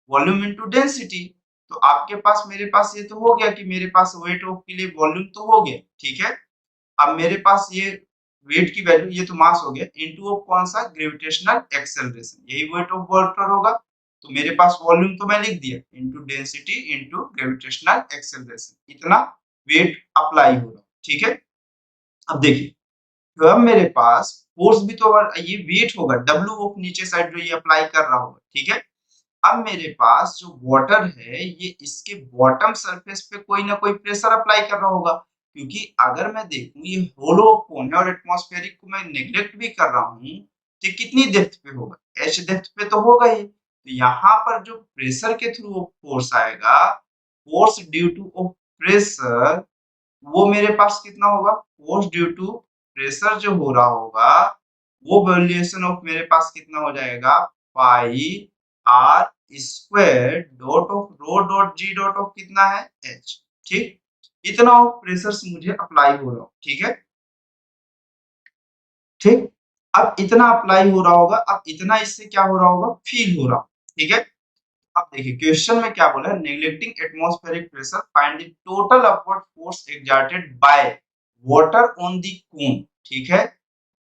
वॉल्यूम इनटू डेंसिटी। तो आपके पास मेरे पास ये तो हो गया कि मेरे पास वेट ऑफ के लिए वॉल्यूम तो हो गया, ठीक है। अब मेरे पास ये वेट की वैल्यू, ये तो मास हो गया, इनटू ऑफ कौन सा, ग्रेविटेशनल एक्सेलरेशन, यही वेट ऑफ वाटर होगा। तो मेरे पास वॉल्यूम तो मैं लिख दिया, into density into gravitational acceleration, इतना वेट अप्लाई हो रहा, ठीक है। अब देखिए, तो अब मेरे पास फोर्स भी तो ये वेट होगा, डब्ल्यू ऑफ नीचे साइड जो ये अप्लाई कर रहा होगा, ठीक है। अब मेरे पास जो वाटर है ये इसके बॉटम सरफेस पे कोई ना कोई प्रेशर अप्लाई कर रहा होगा, क्योंकि अगर मैं देखूं ये होलो कोन है और एटमॉस्फेरिक को मैं नेग्लेक्ट भी कर रहा हूं तो कितनी डेप्थ पे होगा, एच डेप्थ पे तो होगा ही। तो यहाँ पर जो प्रेशर के थ्रू फोर्स आएगा, force due two of pressure, वो मेरे पास कितना होगा, फोर्स ड्यू टू प्रेशर जो हो रहा होगा वो वैल्यूएशन ऑफ मेरे पास कितना हो जाएगा, pi R square dot of rho dot ji dot of कितना है एच, ठीक, इतना ऑफ प्रेशर मुझे अप्लाई हो रहा हो, ठीक है, ठीक। अब इतना अप्लाई हो रहा होगा, अब इतना इससे क्या हो रहा होगा, फील हो रहा, ठीक है। अब देखिए क्वेश्चन में क्या बोला है, neglecting atmospheric pressure find the total upward force exerted by water on the cone, ठीक है।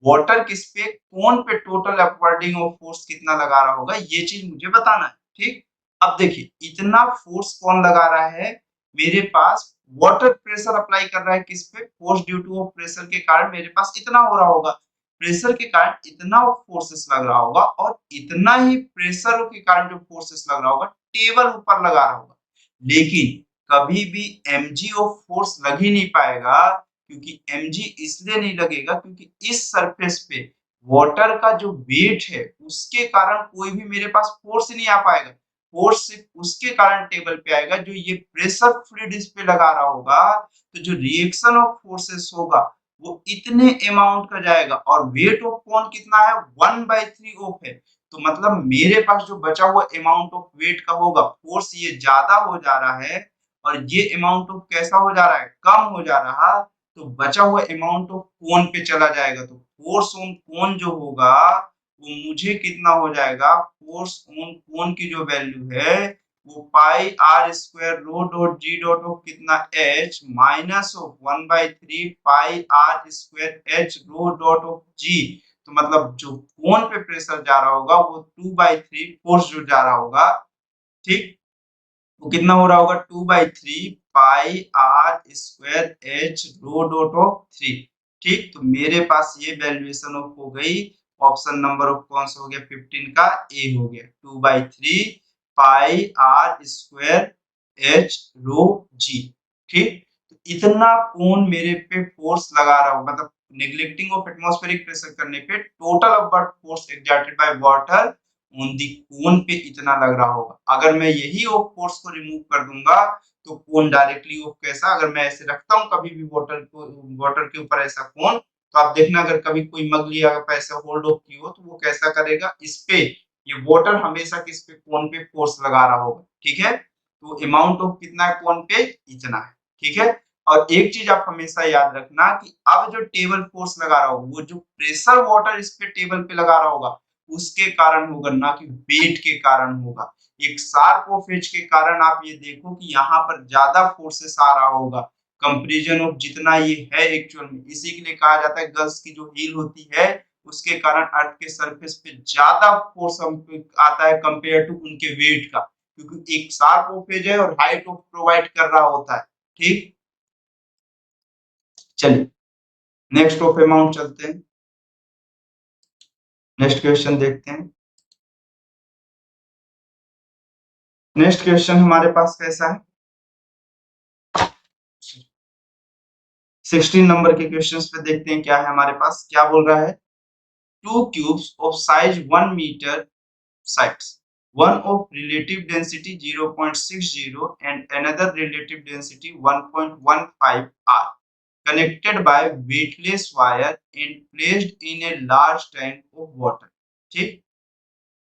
वाटर किस पे, कोन पे टोटल अपवर्डिंग ऑफ फोर्स कितना लगा रहा होगा, ये चीज मुझे बताना है, ठीक। अब देखिए इतना फोर्स कौन लगा रहा है, मेरे पास वाटर प्रेशर अप्लाई कर रहा है किस पे, force due two of pressure के कारण मेरे पास इतना हो रहा होगा, प्रेशर के कारण इतना फोर्सेस लग रहा होगा, और इतना ही प्रेशर के कारण जो फोर्सेस लग रहा होगा टेबल ऊपर लगा रहा होगा, लेकिन कभी भी mg ऑफ फोर्स लग ही नहीं पाएगा, क्योंकि mg इसलिए नहीं लगेगा क्योंकि इस सरफेस पे वाटर का जो वेट है उसके कारण कोई भी मेरे पास फोर्स नहीं आ पाएगा, फोर्स सिर्फ उसके कारण टेबल पे आएगा जो ये प्रेशर फ्लूइड इस पे लगा रहा होगा, तो जो रिएक्शन ऑफ फोर्सेस होगा वो इतने अमाउंट का जाएगा, और वेट ऑफ कौन कितना है, 1/3 ऑफ है। तो मतलब मेरे पास जो बचा हुआ अमाउंट ऑफ वेट का होगा, फोर्स ये ज्यादा हो जा रहा है और ये अमाउंट ऑफ कैसा हो जा रहा है, कम हो जा रहा, तो बचा हुआ अमाउंट ऑफ कोन पे चला जाएगा, तो फोर्स ऑन कोन जो होगा वो मुझे कितना हो जाएगा, फोर्स ऑन कोन की जो वैल्यू है वो pi R square rho dot ji dot of कितना h minus of 1/3 pi R square h rho dot of g. तो मतलब जो कोन पे प्रेशर जा रहा होगा वो 2/3 फोर्स जो जा रहा होगा, ठीक, वो कितना हो रहा होगा, 2/3 pi R square h rho dot of 3, ठीक। तो मेरे पास ये वैल्यूएशन ऑफ हो गई, ऑप्शन नंबर ऑफ कौन सा हो गया, 15 का ए हो गया, 2/3 पाई आर स्क्वायर एच रो जी, ठीक। तो इतना कोण मेरे पे फोर्स लगा रहा हूं, मतलब नेग्लेक्टिंग ऑफ एटमॉस्फेरिक प्रेशर करने पे total upward force exerted by water on the cone पे इतना लग रहा होगा। अगर मैं यही ऑफ फोर्स को रिमूव कर दूंगा तो कोन डायरेक्टली ऑफ कैसा, अगर मैं ऐसे रखता हूं कभी भी वाटर के ऊपर ऐसा कोन, तो आप देखना अगर कभी कोई मग लिया ऐसा होल्ड ऑफ की हो तो वो कैसा करेगा, इस पे ये वाटर हमेशा किस पे, कोन पे फोर्स लगा रहा होगा, ठीक है। तो अमाउंट ऑफ कितना है कोन पे, इतना है, ठीक है। और एक चीज आप हमेशा याद रखना कि अब जो टेबल फोर्स लगा रहा होगा वो जो प्रेशर वाटर इस पे टेबल पे लगा रहा होगा उसके कारण होगा, ना कि वेट के कारण होगा। एक शार्प ऑफ एज के कारण आप ये देखो कि यहाँ पर ज्यादा फोर्सेस आ रहा होगा कंपैरिजन ऑफ जितना ये है एक्चुअल में। इसी के लिए कहा जाता है गर्ल्स की जो हील होती है उसके कारण अर्थ के सरफेस पे ज्यादा फोर्स आता है कंपेयर टू उनके वेट का, क्योंकि एक शार्प ऑफ एज है और हाइट ऑफ प्रोवाइड कर रहा होता है। ठीक, चलिए नेक्स्ट ऑफ अमाउंट चलते हैं, नेक्स्ट क्वेश्चन देखते हैं। नेक्स्ट क्वेश्चन हमारे पास कैसा है, 16 नंबर के क्वेश्चंस पे देखते हैं क्या है हमारे पास। क्या बोल रहा है, two cubes of size 1 metre sites, one of relative density 0.60 and another relative density 1.15 are connected by weightless wire and placed in a large tank of water। ठीक,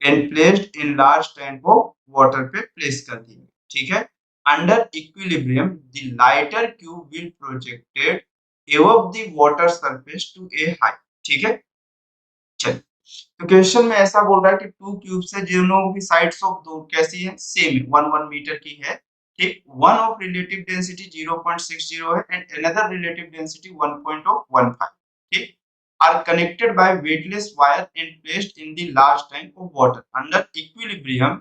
and placed in large tank of water पे place कर दिए, ठीक है। under equilibrium the lighter cube will projected above the water surface to a height। ठीक है, चलिए तो क्वेश्चन में ऐसा बोल रहा है कि टू क्यूब से दोनों की साइड्स ऑफ दो कैसी है, सेम है, 1 मीटर की है। ठीक, वन ऑफ रिलेटिव डेंसिटी 0.60 है एंड अनदर रिलेटिव डेंसिटी 1.15। ठीक, are connected by weightless wire and placed in the large tank of water under equilibrium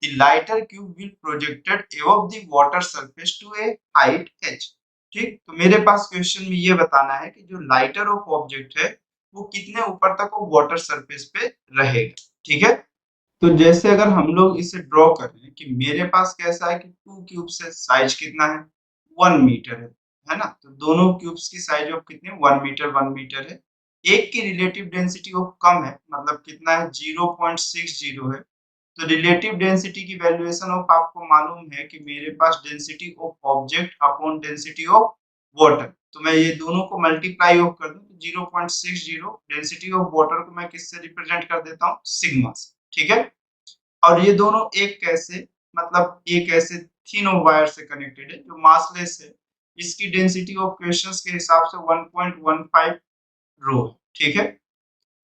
the lighter cube will projected above the water surface to a height h। ठीक, तो मेरे पास question में ये बताना है कि जो लाइटर ऑफ ऑब्जेक्ट है वो कितने ऊपर तक वो वाटर सरफेस पे रहेगा। ठीक है, तो जैसे अगर हम लोग इसे ड्रॉ कर रहे हैं कि मेरे पास कैसा है कि टू क्यूब से साइज कितना है 1 मीटर है ना, तो दोनों क्यूब्स की साइज ऑफ कितने 1 मीटर है। एक की रिलेटिव डेंसिटी ऑफ कम है, मतलब कितना है 0.60 है। तो रिलेटिव डेंसिटी की वैल्यूएशन ऑफ आपको मालूम है कि मेरे पास density of object upon density of water, तो मैं ये दोनों को मल्टीप्लाई ऑफ कर दूं तो 0.60 डेंसिटी ऑफ वाटर को मैं किससे रिप्रेजेंट कर देता हूं, सिग्मा से। ठीक है, और ये दोनों एक कैसे, मतलब एक ऐसे थिन वायर से कनेक्टेड है जो मासलेस है। इसकी डेंसिटी ऑफ क्वेश्चंस के हिसाब से 1.15 रो है। ठीक है,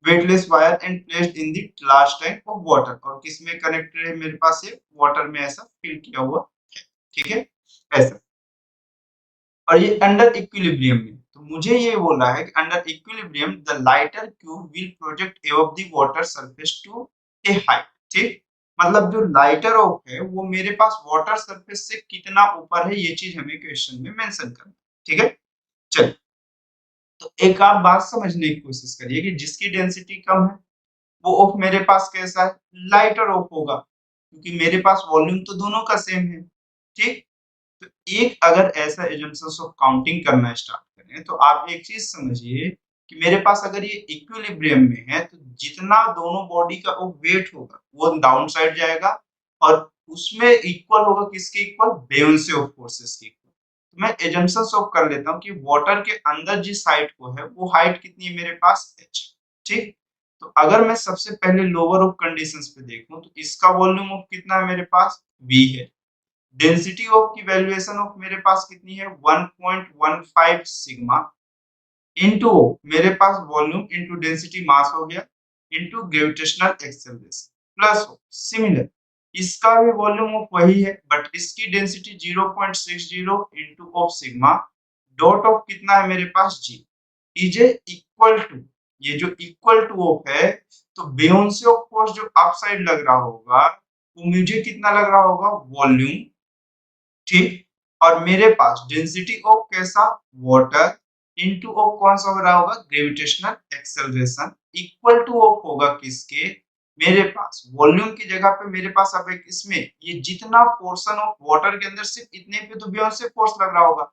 weightless wire and placed in the large tank of water, और किसमें कनेक्टेड है मेरे पास ये वाटर में ऐसा फिल किया हुआ है। ठीक है, ऐसा, और ये अंडर इक्विलिब्रियम में, तो मुझे ये बोला है कि under equilibrium the lighter cube will project above the water surface to a height. ठीक, मतलब जो लाइटर ऑफ है वो मेरे पास वाटर सरफेस से कितना ऊपर है, ये चीज हमें क्वेश्चन में मेंशन करना। ठीक है, चलिए तो एक आप बात समझने की कोशिश करिए कि जिसकी डेंसिटी कम है वो ऑफ मेरे पास कैसा है, लाइटर ऑफ होगा, क्योंकि मेरे पास वॉल्यूम तो दोनों का सेम है। ठीक, तो एक अगर ऐसा एजम्पशंस ऑफ काउंटिंग करना स्टार्ट करें तो आप एक चीज समझिए कि मेरे पास अगर ये इक्विलिब्रियम में है तो जितना दोनों बॉडी का वेट होगा वो डाउन साइड जाएगा और उसमें इक्वल होगा किसके इक्वल, बेयोंसे ऑफ फोर्सेस के इक्वल। तो मैं एजम्पशंस ऑफ कर लेता हूं कि वाटर के अंदर जिस हाइट को है वो हाइट कितनी है मेरे पास h। ठीक, तो अगर मैं सबसे पहले लोअर ऑफ कंडीशंस पे देखूं तो इसका वॉल्यूम ऑफ कितना है मेरे पास v है। डेंसिटी ऑफ की वैल्यूएशन ऑफ मेरे पास कितनी है 1.15 सिग्मा इनटू मेरे पास वॉल्यूम इनटू डेंसिटी मास हो गया इनटू ग्रेविटेशनल एक्सेलरेशन प्लस हो सिमिलर इसका भी वॉल्यूम ऑफ वही है बट इसकी density 0.60 into of sigma dot of कितना है मेरे पास g इज इक्वल टू, ये जो इक्वल टू ऑफ है तो बेयोंसे ऑफ फोर्स जो अप साइड लग रहा होगा वो मुझे कितना लग रहा होगा वॉल्यूम। ठीक, और मेरे पास डेंसिटी ऑफ कैसा वाटर इनटू ऑफ कौन सा हो रहा होगा gravitational acceleration equal two of होगा किसके, मेरे पास वॉल्यूम की जगह पे मेरे पास अब एक इसमें ये जितना पोर्शन ऑफ वाटर के अंदर सिर्फ इतने पे तो बियॉन्ड से फोर्स लग रहा होगा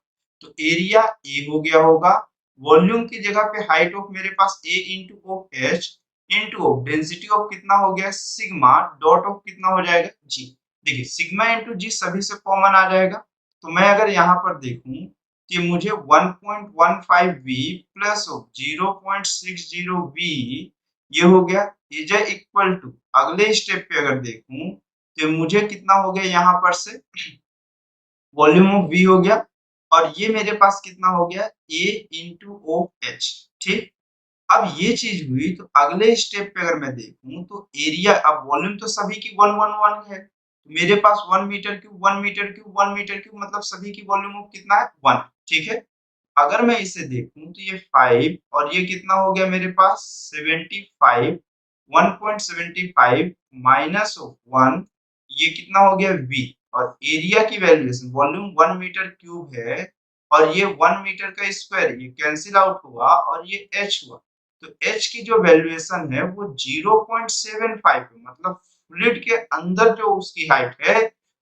तो एरिया ए हो गया होगा। वॉल्यूम की जगह पे हाइट ऑफ मेरे पास A into of h into of density of कितना हो गया सिग्मा डॉट ऑफ कितना हो जाएगा जी। देखिए सिग्मा इंटू जी सभी से कॉमन आ जाएगा, तो मैं अगर यहाँ पर देखूं कि मुझे 1.15 v प्लस 0.60 v ये हो गया इज इक्वल टू, अगले स्टेप पे अगर देखूं तो मुझे कितना हो गया यहाँ पर से वॉल्यूम ऑफ v हो गया और ये मेरे पास कितना हो गया A इंटू ओ एच। ठीक, अब ये चीज हुई तो अगले स्टेप पे अगर मैं देखूं तो एरिया, अब वॉल्यूम तो सभी की 111 है, तो मेरे पास 1 metre cube 1 metre cube 1 metre cube मतलब सभी की वॉल्यूम कितना है 1। ठीक है, अगर मैं इसे देखूं तो ये 5 और ये कितना हो गया मेरे पास 75, 1.75 माइनस ऑफ 1, ये कितना हो गया v। और एरिया की वैल्यूएशन, वॉल्यूम 1 मीटर क्यूब है और ये 1 मीटर का स्क्वायर, ये कैंसिल आउट हुआ और ये h हुआ, तो h की जो वैल्यूएशन है वो 0.75 है, मतलब फ्लूइड के अंदर जो उसकी हाइट है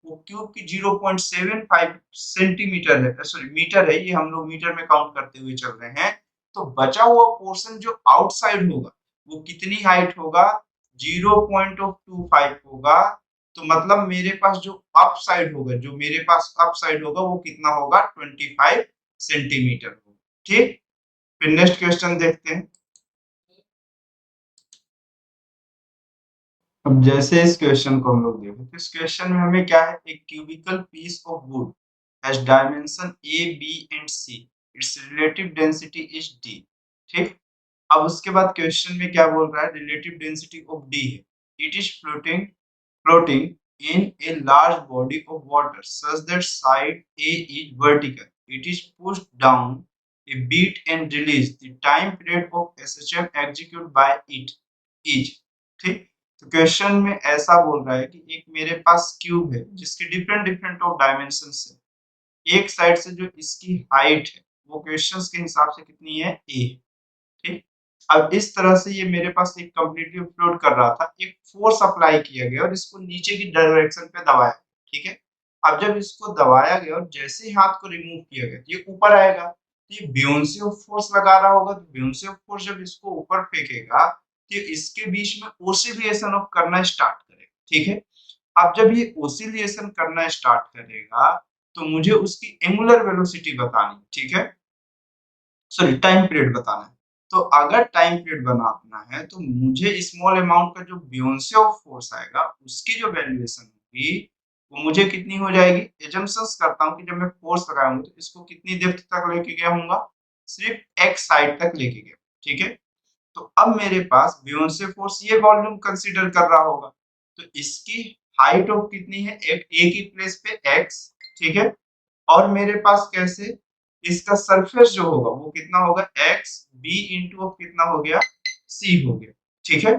वो क्यूब की 0.75 सेंटीमीटर है, सॉरी मीटर है, ये हम लोग मीटर में काउंट करते हुए चल रहे हैं। तो बचा हुआ पोर्शन जो आउटसाइड होगा वो कितनी हाइट होगा 0.25 होगा। तो मतलब मेरे पास जो अप साइड होगा, जो मेरे पास अप साइड होगा वो कितना होगा 25 सेंटीमीटर होगा। ठीक, फिर नेक्स्ट क्वेश्चन देखते हैं। अब जैसे इस क्वेश्चन को हम लोग देखें तो इस क्वेश्चन में हमें क्या है, एक cubical piece of wood has dimension A B and C, its relative density is D. ठीक, अब उसके बाद क्वेश्चन में क्या बोल रहा है, रिलेटिव डेंसिटी ऑफ डी है, it is floating in a large body of water such that side A is vertical. It is pushed down a bit and released. The time period of SHM executed by it is। ठीक, तो question में ऐसा बोल रहा है कि एक मेरे पास क्यूब है जिसके डिफरेंट डिफरेंट ऑफ डायमेंशंस है, एक साइड से जो इसकी हाइट है वो क्वेश्चंस के हिसाब से कितनी है a। ठीक, अब इस तरह से ये मेरे पास एक कंप्लीटली फ्लोट कर रहा था, एक फोर्स अप्लाई किया गया और इसको नीचे की डायरेक्शन पे दबाया। ठीक है, अब जब इसको दबाया गया और जैसे ही हाथ को रिमूव किया गया ये ऊपर आएगा, तो ये बियोंसे ऑफ फोर्स लगा रहा होगा, तो बियोंसे ऑफ फोर्स जब इसको ऊपर फेंकेगा तो इसके बीच में ओसिलेशन ऑफ करना स्टार्ट करेगा। ठीक है, अब जब ये ओसिलेशन करना स्टार्ट करेगा तो मुझे उसकी एंगुलर वेलोसिटी बतानी है। ठीक है, सॉरी टाइम पीरियड बताना है। तो अगर टाइम पीरियड बनाना है तो मुझे स्मॉल अमाउंट का जो बियोंसे ऑफ फोर्स आएगा उसकी जो वैल्यूएशन होगी वो मुझे कितनी हो जाएगी, एजम्पशंस करता हूँ कि जब मैं फोर्स लगाऊंगा तो इसको कितनी डेप्थ तक लेके गया हूँगा, सिर्फ एक्स साइड तक लेके गया। ठीक है, तो अब मेरे पास बियोंसे फोर्स ये वॉल्यूम कंसीडर कर रहा होगा, तो इसकी हाइट ऑफ कितनी है, एक ए की प्लेस पे एक्स। ठीक है, और मेरे पास कैसे इसका सरफेस जो होगा वो कितना होगा x b इंटू ऑफ कितना हो गया c हो गया। ठीक है,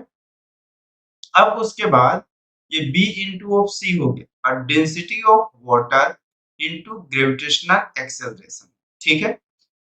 अब उसके बाद ये b इंटू ऑफ c हो गया और density of water into gravitational acceleration. ठीक है,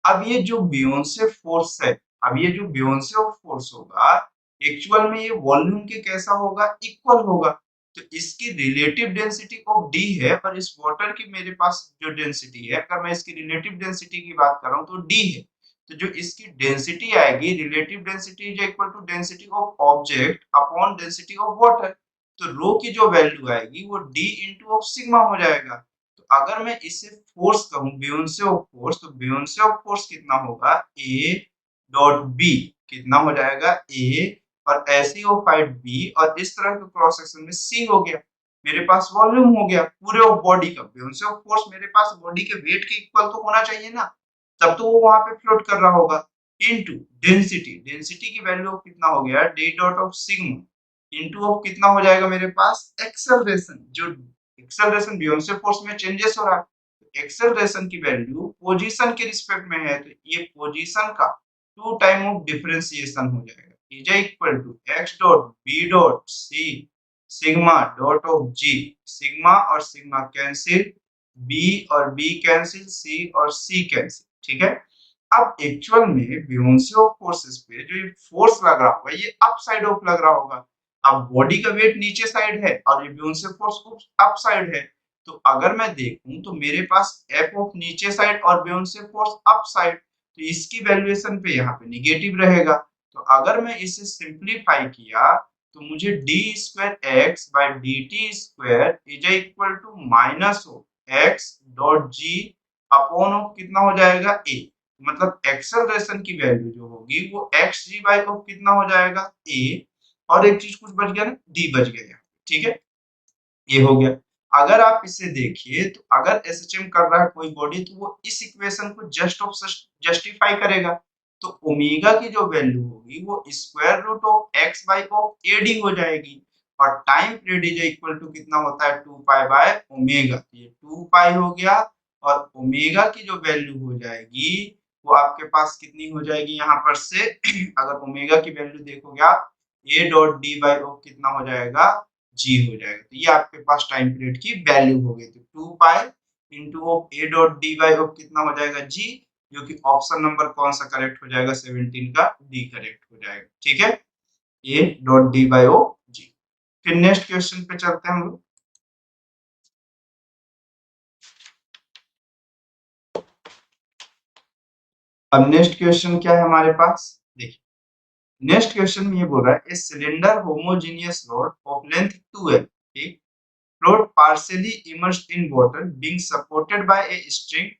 अब ये जो बियोंसे फोर्स है, अब ये जो बियोंसे ऑफ फोर्स होगा एक्चुअल में ये वॉल्यूम के कैसा होगा, इक्वल होगा। तो इसकी रिलेटिव डेंसिटी ऑफ डी है और इस वाटर की मेरे पास जो डेंसिटी है, अगर मैं इसकी रिलेटिव डेंसिटी की बात कर रहा हूं तो डी है। तो जो इसकी डेंसिटी आएगी, relative density is equal to density of object upon density of water. तो रो की जो वैल्यू आएगी वो डी इंटू ऑफ सिग्मा हो जाएगा। तो अगर मैं इसे फोर्स कहूं बियोंसे ऑफ फोर्स, तो बियोंसे ऑफ फोर्स कितना होगा ए डॉट बी, कितना हो जाएगा ए और ऐसी ऑफ हाइट बी और इस तरह के क्रॉस सेक्शन में सी हो गया। मेरे पास वॉल्यूम हो गया पूरे ऑफ बॉडी का, बियोंसे ऑफ फोर्स मेरे पास बॉडी के वेट के इक्वल तो होना चाहिए ना, तब तो वो वहां पे फ्लोट कर रहा होगा। इनटू डेंसिटी, डेंसिटी की वैल्यू कितना हो गया D dot of sigma into of कितना हो जाएगा मेरे पास एक्सेलरेशन, जो एक्सेलरेशन बियोंसे फोर्स में चेंजेस हो रहा है, एक्सेलरेशन की वैल्यू पोजीशन के रिस्पेक्ट में है, तो ये पोजीशन का 2 टाइम ऑफ डिफरेंशिएशन हो जाएगा, is equal to x dot b dot c sigma dot of g। Sigma और सिग्मा कैंसिल, b और b कैंसिल, c और c कैंसिल। ठीक है, अब एक्चुअल में बियोंसे ऑफ फोर्सेस पे जो ये फोर्स लग रहा होगा ये अप साइड ऑफ लग रहा होगा। अब बॉडी का वेट नीचे साइड है और ये बियोंसे फोर्स अप साइड है, तो अगर मैं देखूं तो मेरे पास एफ ऑफ नीचे साइड और बियोंसे फोर्स अप साइड, तो इसकी वैल्यूएशन पे यहाँ पे निगेटिव रहेगा। तो अगर मैं इसे सिंपलीफाई किया तो मुझे D square X by D T square is equal to minus of X dot G upon of कितना हो जाएगा ए, मतलब एक्सेलरेशन की वैल्यू जो होगी वो एक्स जी बाई ऑफ कितना हो जाएगा ए, और एक चीज कुछ बच गया ना, डी बच गया। ठीक है, ये हो गया। अगर आप इसे देखिए तो अगर एसएचएम कर रहा है कोई बॉडी तो वो इस इक्वेशन को जस्टिफाई करेगा। तो ओमेगा की जो वैल्यू होगी वो square root of X by of AD हो जाएगी। और time period is equal to कितना होता है 2 पाई बाय ओमेगा। ये 2 पाई हो गया और ओमेगा की जो वैल्यू हो जाएगी वो आपके पास कितनी हो जाएगी यहाँ पर से अगर ओमेगा की वैल्यू देखोगे आप ए डॉट डी बाई ऑफ कितना हो जाएगा जी हो जाएगा। तो ये आपके पास टाइम पीरियड की वैल्यू हो गई। तो 2 pi into of A dot d by of कितना हो जाएगा जी, जो कि ऑप्शन नंबर कौन सा करेक्ट हो जाएगा 17 का डी करेक्ट हो जाएगा। ठीक है, A dot d by of g. फिर नेक्स्ट क्वेश्चन पे चलते हैं हम लोग। अब नेक्स्ट क्वेश्चन क्या है हमारे पास, देखिए नेक्स्ट क्वेश्चन में ये बोल रहा है a cylinder homogeneous rod of length 2l, ठीक, float partially immersed in water being supported by a string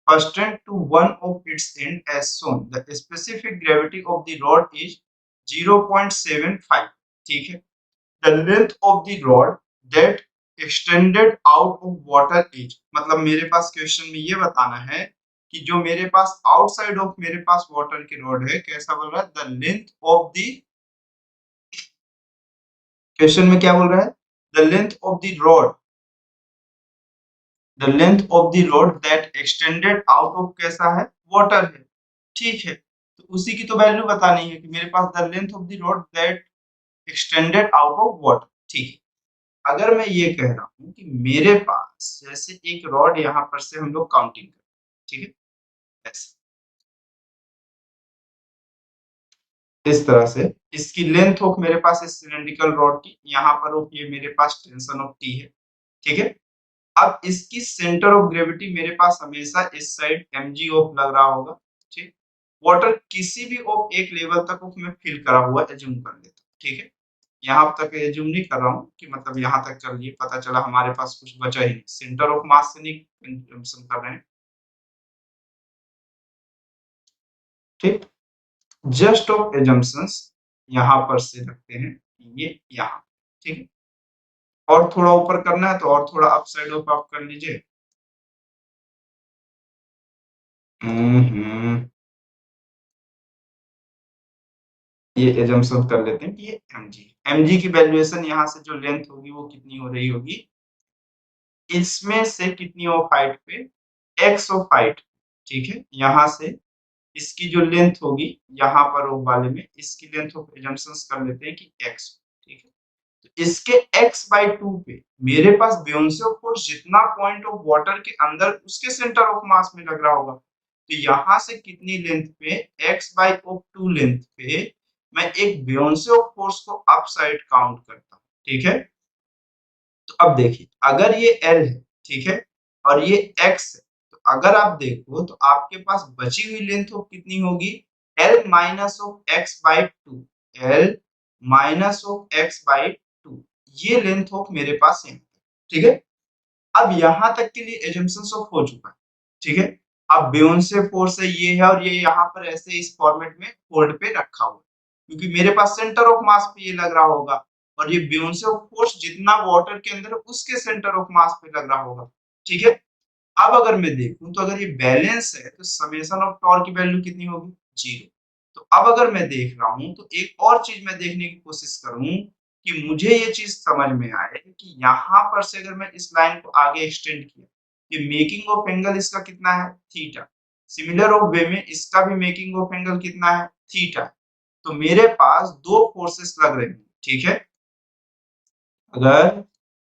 fastened to one of its end as shown. The specific gravity of the rod is 0.75, ठीक है। The length of the rod that extended out of water is, मतलब मेरे पास question में ये बताना है कि जो मेरे पास आउटसाइड ऑफ मेरे पास वाटर की रॉड है कैसा बोल रहा है, the length of the, question में क्या बोल रहा है, the length of the rod, the length of the rod that extended out of कैसा है वाटर है, ठीक है। तो उसी की तो वैल्यू बतानी है कि मेरे पास the length of the rod that extended out of water, ठीक है। अगर मैं ये कह रहा हूं कि मेरे पास जैसे एक रॉड यहां पर से हम लोग काउंटिंग करें, ठीक है, ऐसे इस तरह से इसकी लेंथ ऑफ मेरे पास इस सिलेंड्रिकल रॉड की यहाँ पर ऑफ ये मेरे पास टेंशन ऑफ टी है, ठीक है। अब इसकी सेंटर ऑफ ग्रेविटी मेरे पास हमेशा इस साइड mg ऑफ लग रहा होगा, ठीक। वाटर किसी भी ऑफ एक लेवल तक ऑफ मैं फिल करा हुआ एज्यूम कर लेता हूँ, ठीक है। यहाँ तक एज्यूम नहीं कर रहा हूँ कि मतलब यहाँ तक चल लिए पता चला हमारे पास कुछ बचा ही नहीं, सेंटर ऑफ मास से नहीं कंजम्पशन कर रहे हैं, ठीक। जस्ट ऑफ एजम्पशंस यहाँ पर से रखते हैं ये यहाँ, ठीक है। और थोड़ा ऊपर करना है तो और थोड़ा अप साइड ऑफ आप कर लीजिए। ये एजम्पशन कर लेते हैं कि ये mg की वैल्यूएशन यहाँ से जो लेंथ होगी वो कितनी हो रही होगी, इसमें से कितनी ऑफ हाइट पे, x ऑफ हाइट, ठीक है। यहाँ से इसकी जो लेंथ होगी यहाँ पर वो वाले में इसकी लेंथ ऑफ एजम्पशंस कर लेते हैं कि x, ठीक है। तो इसके x बाई 2 पे मेरे पास बेयोंसे ऑफ फोर्स जितना पॉइंट ऑफ वाटर के अंदर उसके सेंटर ऑफ मास में लग रहा होगा, तो यहाँ से कितनी लेंथ पे x बाई ऑफ 2 लेंथ पे मैं एक बेयोंसे ऑफ फोर्स को अप साइड काउंट करता हूँ, ठीक है। तो अब देखिए अगर ये L है, ठीक है, और ये X है, तो अगर आप देखो तो आपके पास बची हुई लेंथ ऑफ कितनी होगी, L minus of X by two, L minus of X by two, ये लेंथ ऑफ मेरे पास है, ठीक है। अब यहाँ तक के लिए एजम्पशंस ऑफ हो चुका है, ठीक है। अब बेयोंसे फोर्स है ये है और ये यहाँ पर ऐसे इस फॉर्मेट में होल्ड पे रखा हुआ है क्योंकि मेरे पास सेंटर ऑफ मास पे ये लग रहा होगा और ये बेयोंसे ऑफ फोर्स जितना वाटर के अंदर उसके सेंटर ऑफ मास पे लग रहा होगा, ठीक है। अब अगर मैं देखूं तो अगर ये बैलेंस है तो समेशन ऑफ टॉर्क की वैल्यू कितनी होगी, जीरो। तो अब अगर मैं देख रहा हूं तो एक और चीज मैं देखने की कोशिश करूं कि मुझे ये चीज समझ में आए कि यहाँ पर से अगर मैं इस लाइन को आगे एक्सटेंड किया, ये मेकिंग ऑफ एंगल इसका कितना है, थीटा। सिमिलर ऑफ वे में इसका भी मेकिंग ऑफ एंगल कितना है, थीटा। तो मेरे पास दो फोर्सेस लग रहे हैं, ठीक है। अगर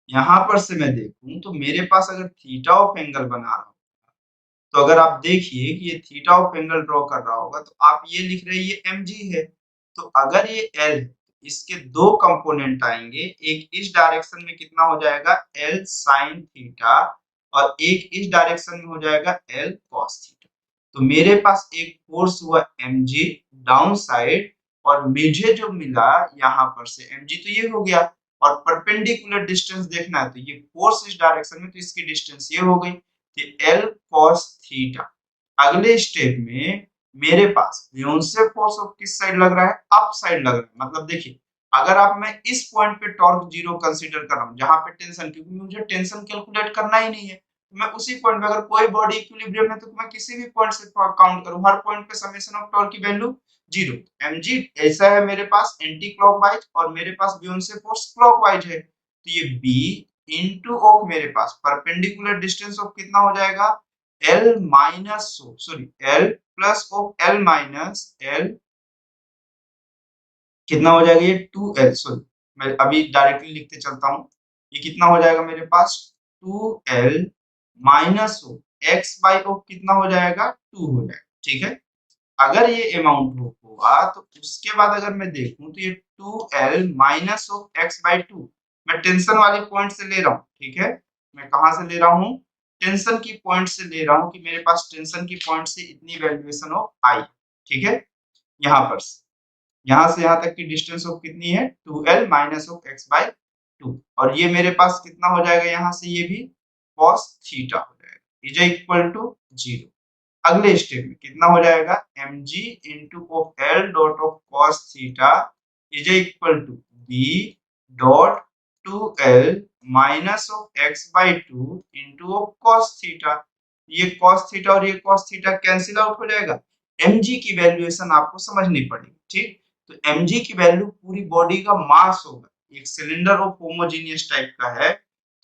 यहाँ पर से मैं देखूं तो मेरे पास अगर थीटा ऑफ एंगल बना रहा हूं तो अगर आप देखिए कि ये थीटा ऑफ एंगल ड्रॉ कर रहा होगा तो आप ये लिख रहे हैं ये mg है। तो अगर ये l, इसके दो कंपोनेंट आएंगे, एक इस डायरेक्शन में कितना हो जाएगा l sin थीटा और एक इस डायरेक्शन में हो जाएगा l cos थीटा। तो मेरे पास एक फोर्स हुआ mg डाउन साइड और मुझे जो मिला यहाँ पर से mg तो ये हो गया और परपेंडिकुलर डिस्टेंस देखना है तो ये फोर्स इस डायरेक्शन में तो इसकी डिस्टेंस ये हो गई L cos थीटा। अगले स्टेप में मेरे पास बेयोंसे फोर्स ऑफ किस साइड लग रहा है, अप साइड लग रहा है। मतलब देखिए अगर आप मैं इस पॉइंट पे टॉर्क जीरो कंसीडर कर रहा हूँ जहां पे टेंशन, क्योंकि मुझे टेंशन कैलकुलेट करना ही नहीं है, तो मैं उसी पॉइंट पे, अगर कोई बॉडी इक्विलिब्रियम है तो मैं किसी भी पॉइंट से काउंट करूं, हर पॉइंट पे समेशन ऑफ टॉर्क की वैल्यू जीरो। mg ऐसा है मेरे पास एंटी क्लॉकवाइज और मेरे पास बियोंसे फोर्स क्लॉकवाइज है, तो ये b इनटू ऑफ मेरे पास परपेंडिकुलर डिस्टेंस ऑफ कितना हो जाएगा l minus sorry l plus of l minus l, कितना हो जाएगा ये 2l, सॉरी मैं अभी डायरेक्टली लिखते चलता हूँ, ये कितना हो जाएगा मेरे पास 2l minus x by of कितना हो जाएगा 2 हो जाएगा, ठीक है। अगर ये अमाउंट होगा तो उसके बाद अगर मैं देखूं तो ये 2l minus of x by 2 मैं टेंशन वाले पॉइंट से ले रहा हूँ, ठीक है। मैं कहां से ले रहा हूँ, टेंशन की पॉइंट से ले रहा हूँ कि मेरे पास टेंशन की पॉइंट से इतनी वैल्यूएशन ऑफ आई, ठीक है। यहाँ पर यहाँ से यहाँ तक की डिस्टेंस ऑफ कितनी है 2l minus of x by 2, और ये मेरे पास कितना हो जाएगा यहाँ से ये भी cos थीटा हो जाएगा इज इक्वल टू 0। अगले स्टेप में कितना हो जाएगा mg into of l dot of cos theta is equal to b dot 2l minus of x by 2 into of cos theta. ये cos थीटा और ये cos थीटा कैंसिल आउट हो जाएगा। mg की वैल्यूएशन आपको समझनी पड़ेगी, ठीक। तो mg की वैल्यू पूरी बॉडी का मास होगा, एक सिलेंडर ऑफ होमोजेनियस टाइप का है,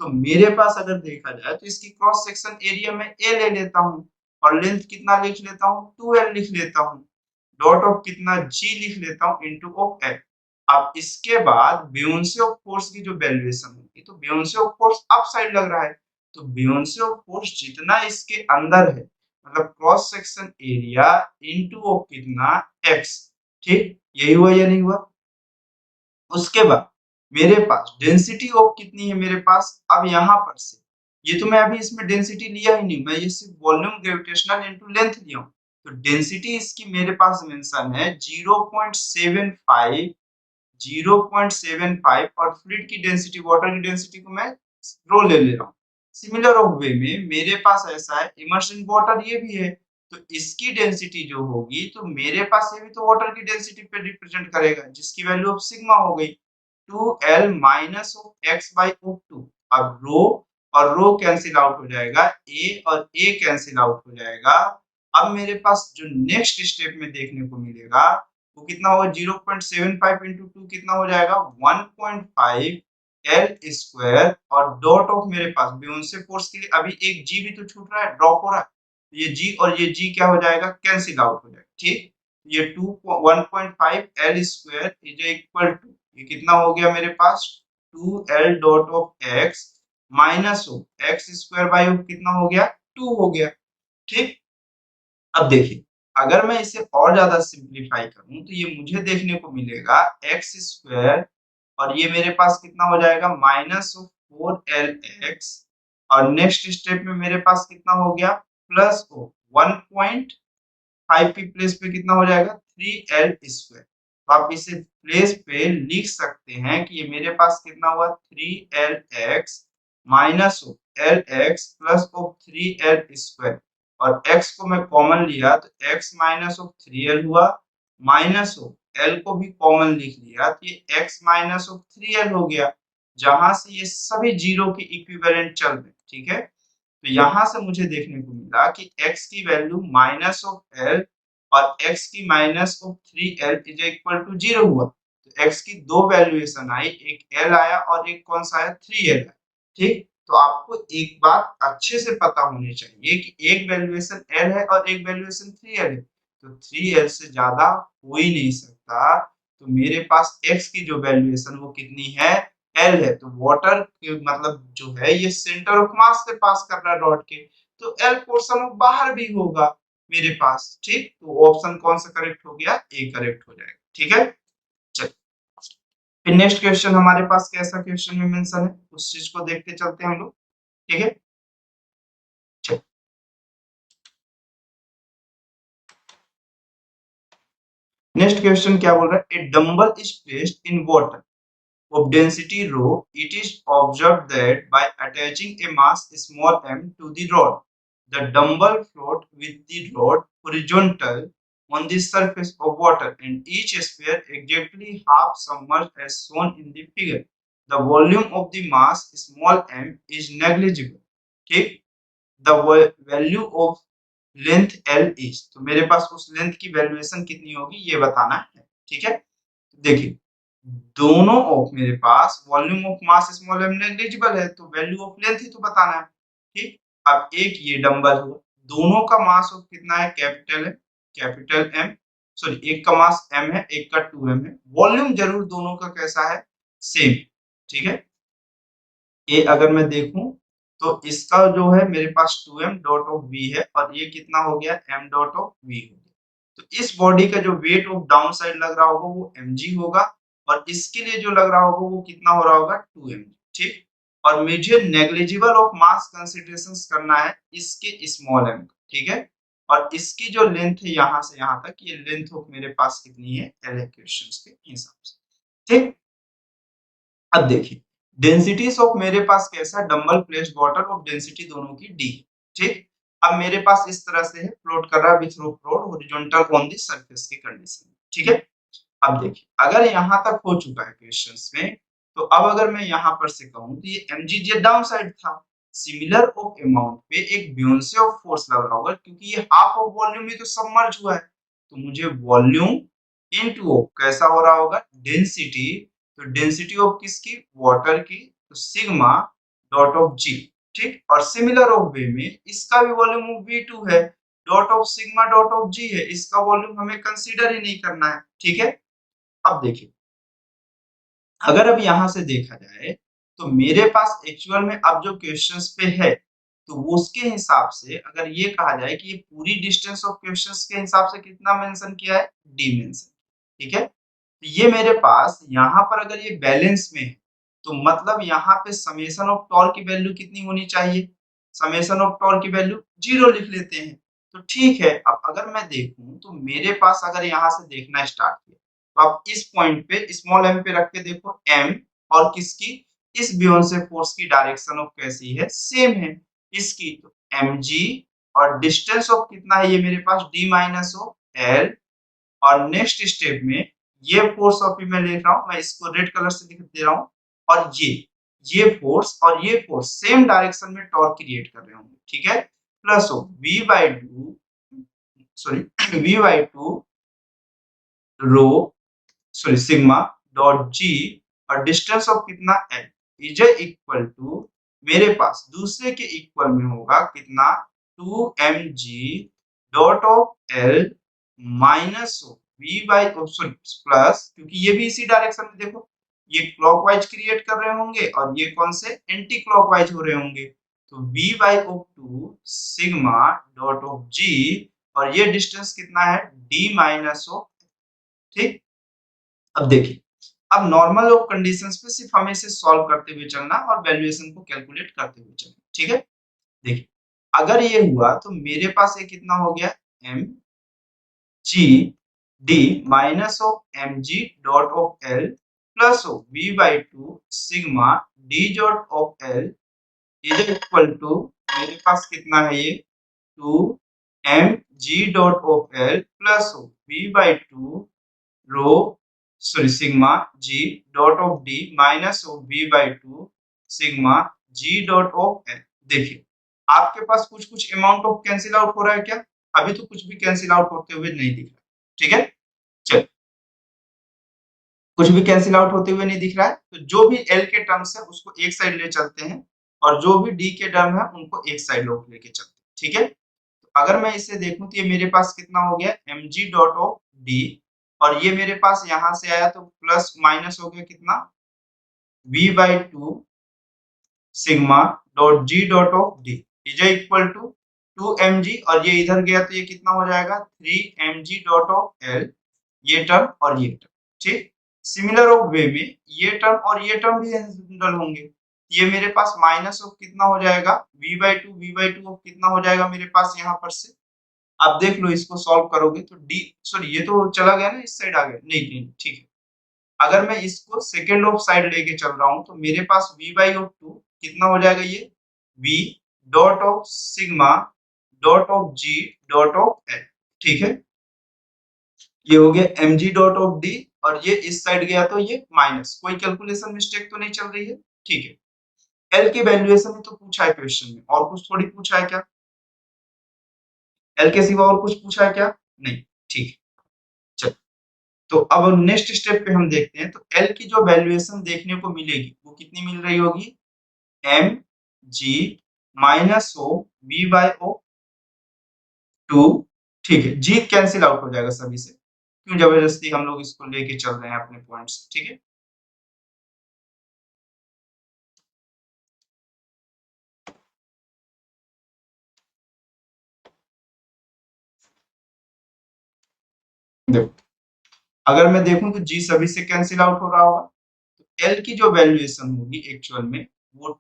तो मेरे पास अगर देखा जाए तो इसकी क्रॉस सेक्शन एरिया में a ले लेता हूं और लेंथ कितना लिख लेता हूँ 2l लिख लेता हूँ, डॉट ऑफ कितना g लिख लेता हूँ इनटू ऑफ l। अब इसके बाद बियोंसे ऑफ फोर्स की जो वैल्यूएशन होगी, तो बियोंसे ऑफ फोर्स अप साइड लग रहा है, तो बियोंसे ऑफ फोर्स जितना इसके अंदर है मतलब cross section area into of कितना x, ठीक। यही हुआ या नहीं हुआ। उसके बाद मेरे पास डेंसिटी ऑफ कितनी है मेरे पास, अब यहाँ पर से ये तो मैं अभी इसमें डेंसिटी लिया ही नहीं, मैं ये सिर्फ वॉल्यूम ग्रेविटेशनल इनटू लेंथ लिया हूँ, तो डेंसिटी इसकी मेरे पास मेंशन है 0.75, 0.75, और फ्लूइड की डेंसिटी वाटर की डेंसिटी को मैं रो ले रहा हूँ। सिमिलर ऑफ वे में मेरे पास ऐसा है इमर्शन वाटर ये भी है, तो इसकी डेंसिटी जो होगी तो मेरे पास ये भी तो वाटर की डेंसिटी पे रिप्रेजेंट करेगा जिसकी वैल्यू ऑफ सिग्मा हो गई 2l minus of x by of 2। अब रो और रो कैंसिल आउट हो जाएगा, a और a कैंसिल आउट हो जाएगा। अब मेरे पास जो नेक्स्ट स्टेप में देखने को मिलेगा वो कितना होगा 0.75 इंटू 2 कितना हो जाएगा 1.5 एल स्क्वायर, और डॉट ऑफ मेरे पास बियोंसे फोर्स के लिए अभी एक जी भी तो छूट रहा है, ड्रॉप हो रहा है, ये जी और ये जी क्या हो जाएगा कैंसिल आउट हो जाएगा, ठीक। ये 1.5 L square is equal to ये कितना हो गया मेरे पास 2l dot of x minus of X square by कितना हो गया 2 हो गया, ठीक। अब देखिए अगर मैं इसे और ज्यादा सिंप्लीफाई करूं तो ये मुझे देखने को मिलेगा एक्स स्क्वायर, और ये मेरे पास कितना हो जाएगा माइनस ऑफ 4l(x), और नेक्स्ट स्टेप में मेरे पास कितना हो गया प्लस ऑफ 1.5 की प्लेस पे कितना हो जाएगा 3l स्क्वायर। तो आप इसे प्लेस पे लिख सकते हैं कि ये मेरे पास कितना हुआ 3lx minus of lx plus of 3l square, और x को मैं कॉमन लिया तो x माइनस ऑफ 3l हुआ, माइनस ऑफ l को भी कॉमन लिख लिया तो ये x माइनस ऑफ 3l हो गया, जहां से ये सभी जीरो के इक्विवेलेंट चल रहे, ठीक है। तो यहां से मुझे देखने को मिला कि x की वैल्यू माइनस ऑफ l और x की minus of 3l is equal to 0 हुआ, तो x की दो वैल्यूएशन आई, एक l आया और एक कौन सा आया 3l आया, ठीक। तो आपको एक बात अच्छे से पता होनी चाहिए कि एक वैल्यूएशन l है और एक वैल्यूएशन 3l है, तो 3l से ज्यादा हो ही नहीं सकता, तो मेरे पास x की जो वैल्यूएशन वो कितनी है L है, तो वाटर मतलब जो है ये सेंटर ऑफ मास से पास कर रहा है रॉड के, तो L पोर्शन ऑफ बाहर भी होगा मेरे पास, ठीक। तो ऑप्शन कौन सा करेक्ट हो गया ए करेक्ट हो जाएगा, ठीक है। चलिए फिर नेक्स्ट क्वेश्चन हमारे पास कैसा क्वेश्चन में मेंशन है उस चीज को देखते चलते हैं हम लोग, ठीक है। चलिए नेक्स्ट क्वेश्चन क्या बोल रहा है, a dumbbell is placed in water of density rho, it is observed that by attaching a mass small m to the rod, the dumbbell float with the rod horizontal on the surface of water and each sphere exactly half submerged as shown in the figure. The volume of the mass small m is negligible. ठीक, the value of length L is, तो मेरे पास उस length की valuation कितनी होगी ये बताना है। ठीक है, देखिए दोनों ऑफ मेरे पास volume of mass small m negligible है तो वैल्यू ऑफ लेंथ ही तो बताना है। ठीक, अब एक ये डंबल हुआ, दोनों का मास ऑफ कितना है कैपिटल है, कैपिटल एम, सॉरी एक का मास एम है एक का 2m है, वॉल्यूम जरूर दोनों का कैसा है सेम। ठीक है, ये अगर मैं देखूं तो इसका जो है मेरे पास 2m डॉट ऑफ v है और ये कितना हो गया m डॉट ऑफ v हो गया। तो इस बॉडी का जो वेट ऑफ डाउन साइड लग रहा होगा वो mg होगा और इसके लिए जो लग रहा होगा वो कितना हो रहा होगा 2mg। ठीक, और मुझे नेग्लिजिबल ऑफ मास कंसीडरेशंस करना है इसके स्मॉल m। ठीक है, और इसकी जो लेंथ है यहाँ से यहाँ तक, ये लेंथ ऑफ मेरे पास कितनी है एल इक्वेशंस के हिसाब से। ठीक, अब देखिए डेंसिटीज ऑफ मेरे पास कैसा dumbbell placed water of density दोनों की डी। ठीक, अब मेरे पास इस तरह से है फ्लोट कर रहा है with rope road horizontal on the surface की कंडीशन। ठीक है, अब देखिए अगर यहाँ तक हो चुका है क्वेश्चंस में तो अब अगर मैं यहाँ पर से कहूँ तो ये mg डाउन साइड था, सिमिलर ऑफ अमाउंट पे एक ब्योंसे ऑफ फोर्स लग रहा होगा क्योंकि ये हाफ ऑफ वॉल्यूम में तो सबमर्ज हुआ है, तो मुझे वॉल्यूम इनटू कैसा हो रहा होगा डेंसिटी, तो डेंसिटी ऑफ किसकी वाटर की, तो सिग्मा डॉट ऑफ जी। ठीक, और सिमिलर ऑफ वे में इसका भी वॉल्यूम ऑफ V2 है, dot of sigma dot of g है, इसका वॉल्यूम हमें कंसीडर ही नहीं करना है। ठीक है, अब देखिए अगर अब यहां से देखा जाए तो मेरे पास एक्चुअल में अब जो क्वेश्चंस पे है तो वो उसके हिसाब से अगर ये कहा जाए कि ये पूरी डिस्टेंस ऑफ क्वेश्चंस के हिसाब से कितना मेंशन किया है डी मेंशन। ठीक है, तो ये मेरे पास यहाँ पर अगर ये बैलेंस में है तो मतलब यहाँ पे समेशन ऑफ टॉर्क की वैल्यू कितनी होनी चाहिए, समेशन ऑफ टॉर्क की वैल्यू 0 लिख लेते हैं। तो ठीक है, अब अगर मैं देखूं तो मेरे पास अगर यहाँ से देखना स्टार्ट किया तो आप इस पॉइंट पे स्मॉल m पे रख के देखो m और किसकी इस बियोंसे फोर्स की डायरेक्शन ऑफ कैसी है सेम है इसकी, तो mg और डिस्टेंस ऑफ कितना है ये मेरे पास d माइनस ऑफ l, और नेक्स्ट स्टेप में ये फोर्स ऑफ मैं लिख रहा हूं, मैं इसको रेड कलर से लिख दे रहा हूं, और ये फोर्स और ये फोर्स सेम डायरेक्शन में टॉर्क क्रिएट कर रहे होंगे। ठीक है, plus of v/2 sorry v/2 rho sorry sigma dot G और डिस्टेंस ऑफ कितना एल इज इक्वल टू मेरे पास दूसरे के इक्वल में होगा कितना 2mg dot of L minus v by sorry plus, क्योंकि ये भी इसी डायरेक्शन में देखो ये क्लॉकवाइज क्रिएट कर रहे होंगे और ये कौन से एंटी क्लॉकवाइज हो रहे होंगे, तो v by of 2 sigma dot of g और ये डिस्टेंस कितना है d माइनस ऑफ। ठीक, अब देखिए अब नॉर्मल ऑफ कंडीशंस पे सिर्फ हमें इसे सॉल्व करते हुए चलना और वैल्यूएशन को कैलकुलेट करते हुए चलना। ठीक है, देखिए अगर ये हुआ तो मेरे पास ये कितना हो गया M G D minus of M G dot of L plus of v/2 sigma D dot of L is equal to मेरे पास कितना है ये 2 M G dot of L plus of v/2 rho sorry sigma G dot of D minus of v/2 sigma G dot of L. देखिए आपके पास कुछ कुछ amount of cancel out हो रहा है क्या, अभी तो कुछ भी कैंसिल आउट होते हुए नहीं दिख रहा। ठीक है, चल कुछ भी कैंसिल आउट होते हुए नहीं दिख रहा है, तो जो भी एल के टर्म्स है उसको एक साइड ले चलते हैं और जो भी डी के टर्म है उनको एक साइड लोग लेके चलते हैं। ठीक है, तो अगर मैं इसे देखूं तो ये मेरे पास कितना हो गया mg डॉट ऑफ डी और ये मेरे पास यहां से आया तो प्लस माइनस हो गया कितना v/2 sigma dot ji dot of D is equal to 2mg और ये इधर गया तो ये कितना हो जाएगा 3mg डॉट ऑफ एल, ये टर्म और ये टर्म। ठीक, सिमिलर ऑफ वे में ये टर्म और ये टर्म भी हैंडल होंगे, ये मेरे पास माइनस ऑफ कितना हो जाएगा v/2 ऑफ कितना हो जाएगा मेरे पास यहाँ पर से, आप देख लो इसको सॉल्व करोगे तो डी सॉरी ये तो चला गया ना इस साइड आ गया, नहीं नहीं ठीक है, अगर मैं इसको सेकेंड ऑफ साइड लेके चल रहा हूं तो मेरे पास v/2 कितना हो जाएगा ये v dot of sigma dot of g dot of l। ठीक है, ये हो गया mg डॉट ऑफ डी और ये इस साइड गया तो ये माइनस। कोई कैलकुलेशन मिस्टेक तो नहीं चल रही है? ठीक है। एल की वैल्यूएशन ही तो पूछा है क्वेश्चन में, और कुछ थोड़ी पूछा है क्या? एल के सिवा और कुछ पूछा है क्या? नहीं। ठीक है, चलो। तो अब नेक्स्ट स्टेप पे हम देखते हैं। तो एल की जो वैल्यूएशन देखने को मिलेगी वो कितनी मिल रही होगी? M G minus O V by O 2। ठीक है, जी कैंसिल आउट हो जाएगा सभी से। क्यों जबरदस्ती हम लोग इसको लेके चल रहे हैं अपने पॉइंट से? ठीक है, देखो अगर मैं देखूं तो जी सभी से कैंसिल आउट हो रहा होगा। तो एल की जो वैल्यूएशन होगी एक्चुअल में वो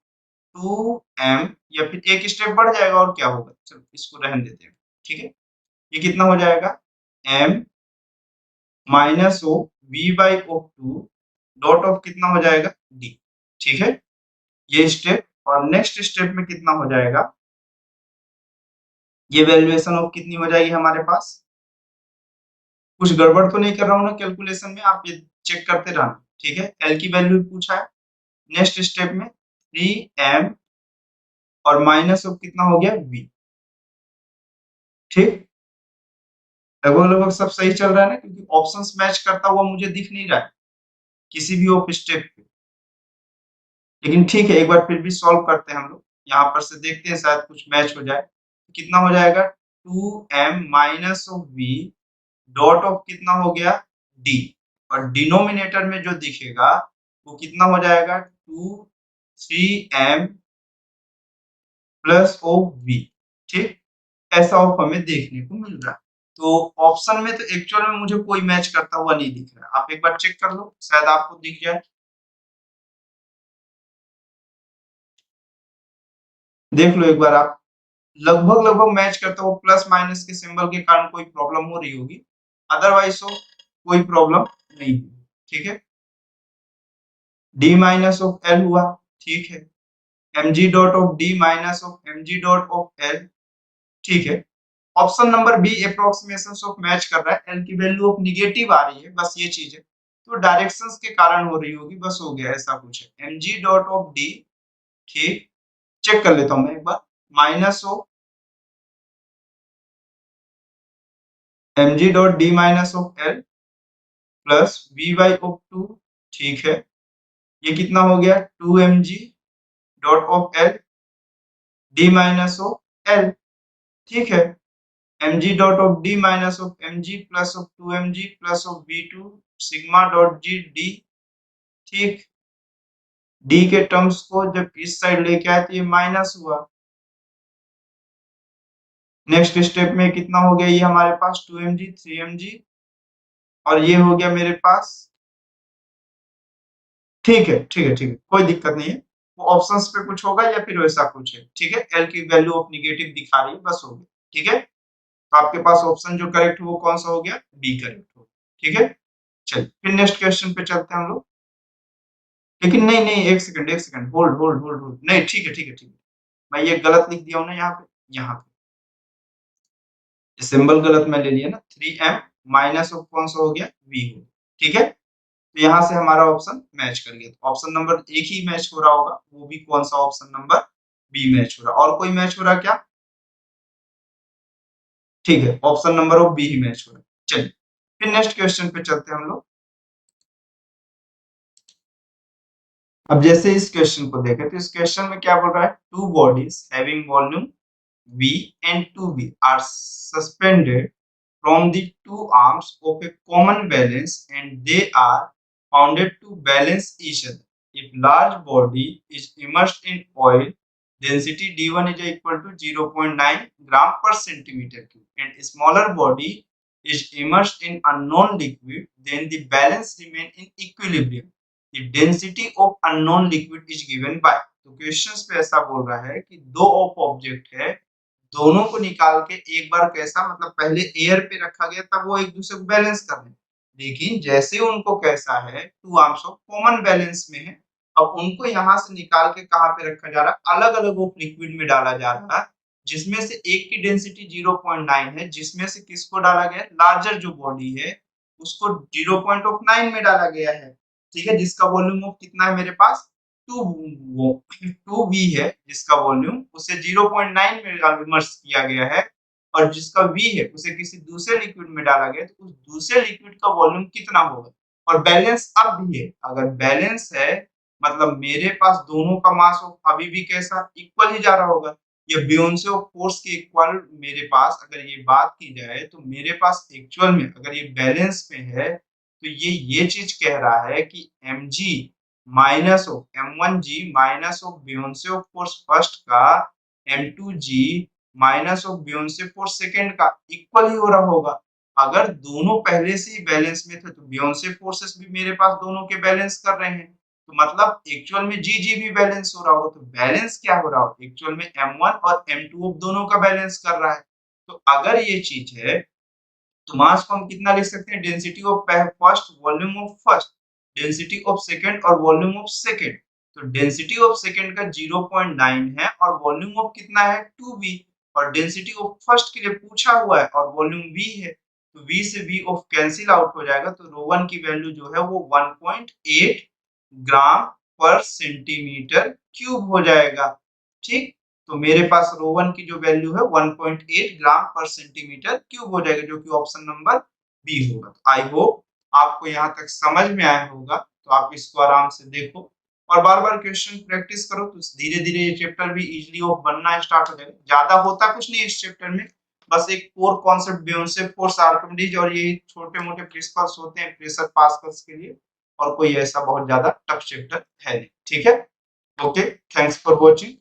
2m, या फिर एक स्टेप बढ़ जाएगा और क्या होगा, चलो इसको रहने देते हैं। ठीक है, ये कितना हो जाएगा? m minus O V by O 2 dot of कितना हो जाएगा? d। ठीक है, ये स्टेप। और नेक्स्ट स्टेप में कितना हो जाएगा? ये वैल्यूएशन ऑफ कितनी हो जाएगी हमारे पास? कुछ गड़बड़ तो नहीं कर रहा हूँ ना कैलकुलेशन में? आप ये चेक करते रहना। ठीक है, एल की वैल्यू पूछा है। नेक्स्ट स्टेप में 3m और माइनस ऑफ कितना हो गया? v। ठीक, लगभग लगभग सब सही चल रहा है ना, क्योंकि ऑप्शंस मैच करता हुआ मुझे दिख नहीं रहा है किसी भी ऑफ स्टेप पे। लेकिन ठीक है, एक बार फिर भी सॉल्व करते हैं हम लोग। यहाँ पर से देखते हैं शायद कुछ मैच हो जाए। तो कितना हो जाएगा? 2m minus of v dot of कितना हो गया? d। और डिनोमिनेटर में जो दिखेगा वो कितना हो जाएगा? 3m plus of v। ठीक, ऐसा ऑफ हमें देखने को मिल रहा है। तो ऑप्शन में तो एक्चुअल में मुझे कोई मैच करता हुआ नहीं दिख रहा है। आप एक बार चेक कर लो, शायद आपको दिख जाए। देख लो एक बार आप, लगभग लगभग मैच करता हुआ। प्लस माइनस के सिंबल के कारण कोई प्रॉब्लम हो रही होगी, अदरवाइज तो कोई प्रॉब्लम नहीं है। ठीक है, डी माइनस ऑफ एल हुआ। ठीक है, mg dot of D minus of mg dot of L. ठीक है, option number B approximation of match कर रहा है। एल की वैल्यू ऑफ निगेटिव आ रही है, बस ये चीज है। तो डायरेक्शंस के कारण हो रही होगी, बस हो गया, ऐसा कुछ है। mg dot of d. ठीक, चेक कर लेता हूं मैं एक बार। Minus of mg dot d minus of L plus v by of 2। ठीक है, ये कितना हो गया? 2mg dot of L d minus of L. ठीक है, mg dot of d minus of mg plus of 2mg plus of v2 sigma dot g d। ठीक, d के टर्म्स को जब इस साइड लेके आए तो ये माइनस हुआ। नेक्स्ट स्टेप में कितना हो गया? ये हमारे पास 2mg 3mg और ये हो गया मेरे पास। ठीक है, ठीक है, ठीक है, कोई दिक्कत नहीं है। वो ऑप्शंस पे कुछ होगा या फिर वैसा कुछ है। ठीक है, एल की वैल्यू ऑफ निगेटिव दिखा रही है, बस हो गया। ठीक है, तो आपके पास ऑप्शन जो करेक्ट हो वो कौन सा हो गया? बी करेक्ट हो। ठीक है, चलिए फिर नेक्स्ट क्वेश्चन पे चलते हैं हम लोग। लेकिन नहीं नहीं, एक सेकंड एक second, hold hold hold hold, नहीं ठीक है ठीक है ठीक है। मैं ये गलत लिख दिया हूँ ना यहाँ पे, यहाँ पे सिंबल गलत मैं ले लिया ना। 3m माइनस ऑफ कौन सा हो गया? v हो। ठीक है, तो यहाँ से हमारा ऑप्शन मैच कर गया। तो ऑप्शन नंबर एक ही मैच हो रहा होगा, वो भी कौन सा? ऑप्शन नंबर बी मैच हो रहा। और कोई मैच हो रहा क्या? ठीक है, ऑप्शन नंबर ऑफ बी ही मैच हो रहा। चलिए फिर नेक्स्ट क्वेश्चन पे चलते हैं हम लोग। अब जैसे इस क्वेश्चन को देखें तो इस क्वेश्चन में क्या बोल रहा है? Two bodies having volume v and 2v are suspended from the two arms of a common balance and they are founded to balance each other. If large body is immersed in oil, density d1 is equal to 0.9 gram per centimeter cube and smaller body is immersed in unknown liquid, then the balance remain in equilibrium. The density of unknown liquid is given by। तो questions पे ऐसा बोल रहा है कि दो of object है, दोनों को निकाल के एक बार कैसा, मतलब पहले एयर पे रखा गया तब वो एक दूसरे को बैलेंस कर रहे हैं। लेकिन जैसे उनको कैसा है, two arms of common balance में है, अब उनको यहाँ से निकाल के कहाँ पे रखा जा रहा है? अलग अलग ऑफ लिक्विड में डाला जा रहा है, जिसमें से एक की डेंसिटी 0.9 है, जिसमें से किसको डाला गया? लार्जर जो बॉडी है उसको 0.9 में डाला गया है, ठीक है, जिसका वॉल्यूम ऑफ कितना है मेरे पास 2V है, जिसका वॉल्यूम उसे 0.9 में इमर्स किया गया है, और जिसका V है उसे किसी दूसरे लिक्विड में डाला गया, तो उस दूसरे लिक्विड का वॉल्यूम कितना होगा। और बैलेंस अब भी है, अगर बैलेंस है मतलब मेरे पास दोनों का मास अभी भी कैसा इक्वल ही जा रहा होगा। ये बियोंसे ऑफ फोर्स के इक्वल मेरे पास अगर ये बात की जाए तो मेरे पास एक्चुअल में अगर ये बैलेंस में है तो ये चीज कह रहा है कि mg minus of m1g minus of buoyancy of force first का m2g minus of buoyancy force second का इक्वल ही हो रहा होगा। अगर दोनों पहले से ही बैलेंस में थे तो बियोंसे फोर्सेस भी मेरे पास दोनों के बैलेंस कर रहे हैं, तो मतलब एक्चुअल में जी भी बैलेंस हो रहा होगा। तो बैलेंस क्या हो रहा होगा, एक्चुअल में m1 और m2 दोनों का बैलेंस कर रहा है। तो अगर ये चीज है तो मास को हम कितना लिख सकते हैं, density of first volume of first, density of second और वॉल्यूम ऑफ सेकंड। तो डेंसिटी ऑफ सेकंड का 0.9 है और वॉल्यूम ऑफ कितना है 2v, और डेंसिटी ऑफ फर्स्ट के लिए पूछा हुआ है और वॉल्यूम v है, तो v से v ऑफ कैंसिल आउट हो जाएगा, तो ρ1 की वैल्यू जो है वो 1.8 ग्राम पर सेंटीमीटर क्यूब हो जाएगा। ठीक, तो मेरे पास ρ1 की जो वैल्यू है 1.8 ग्राम पर सेंटीमीटर क्यूब हो जाएगा, जो कि ऑप्शन नंबर बी होगा। आई होप आपको यहाँ तक समझ में आया होगा, तो आप इसको आराम से देखो और बार-बार क्वेश्चन प्रैक्टिस करो, तो धीरे-धीरे ये चैप्टर भी इजीली बनना स्टार्ट हो जाएगा। ज्यादा होता कुछ नहीं इस चैप्टर में, बस एक कोर कॉन्सेप्ट बियोंसे फोर्स आर्किमिडीज और ये छोटे-मोटे प्रिंसिपल्स होते हैं प्रेशर पास्कल्स के लिए, और कोई ऐसा बहुत ज्यादा टफ चैप्टर है नहीं। ठीक है, ओके, थैंक्स फॉर वॉचिंग।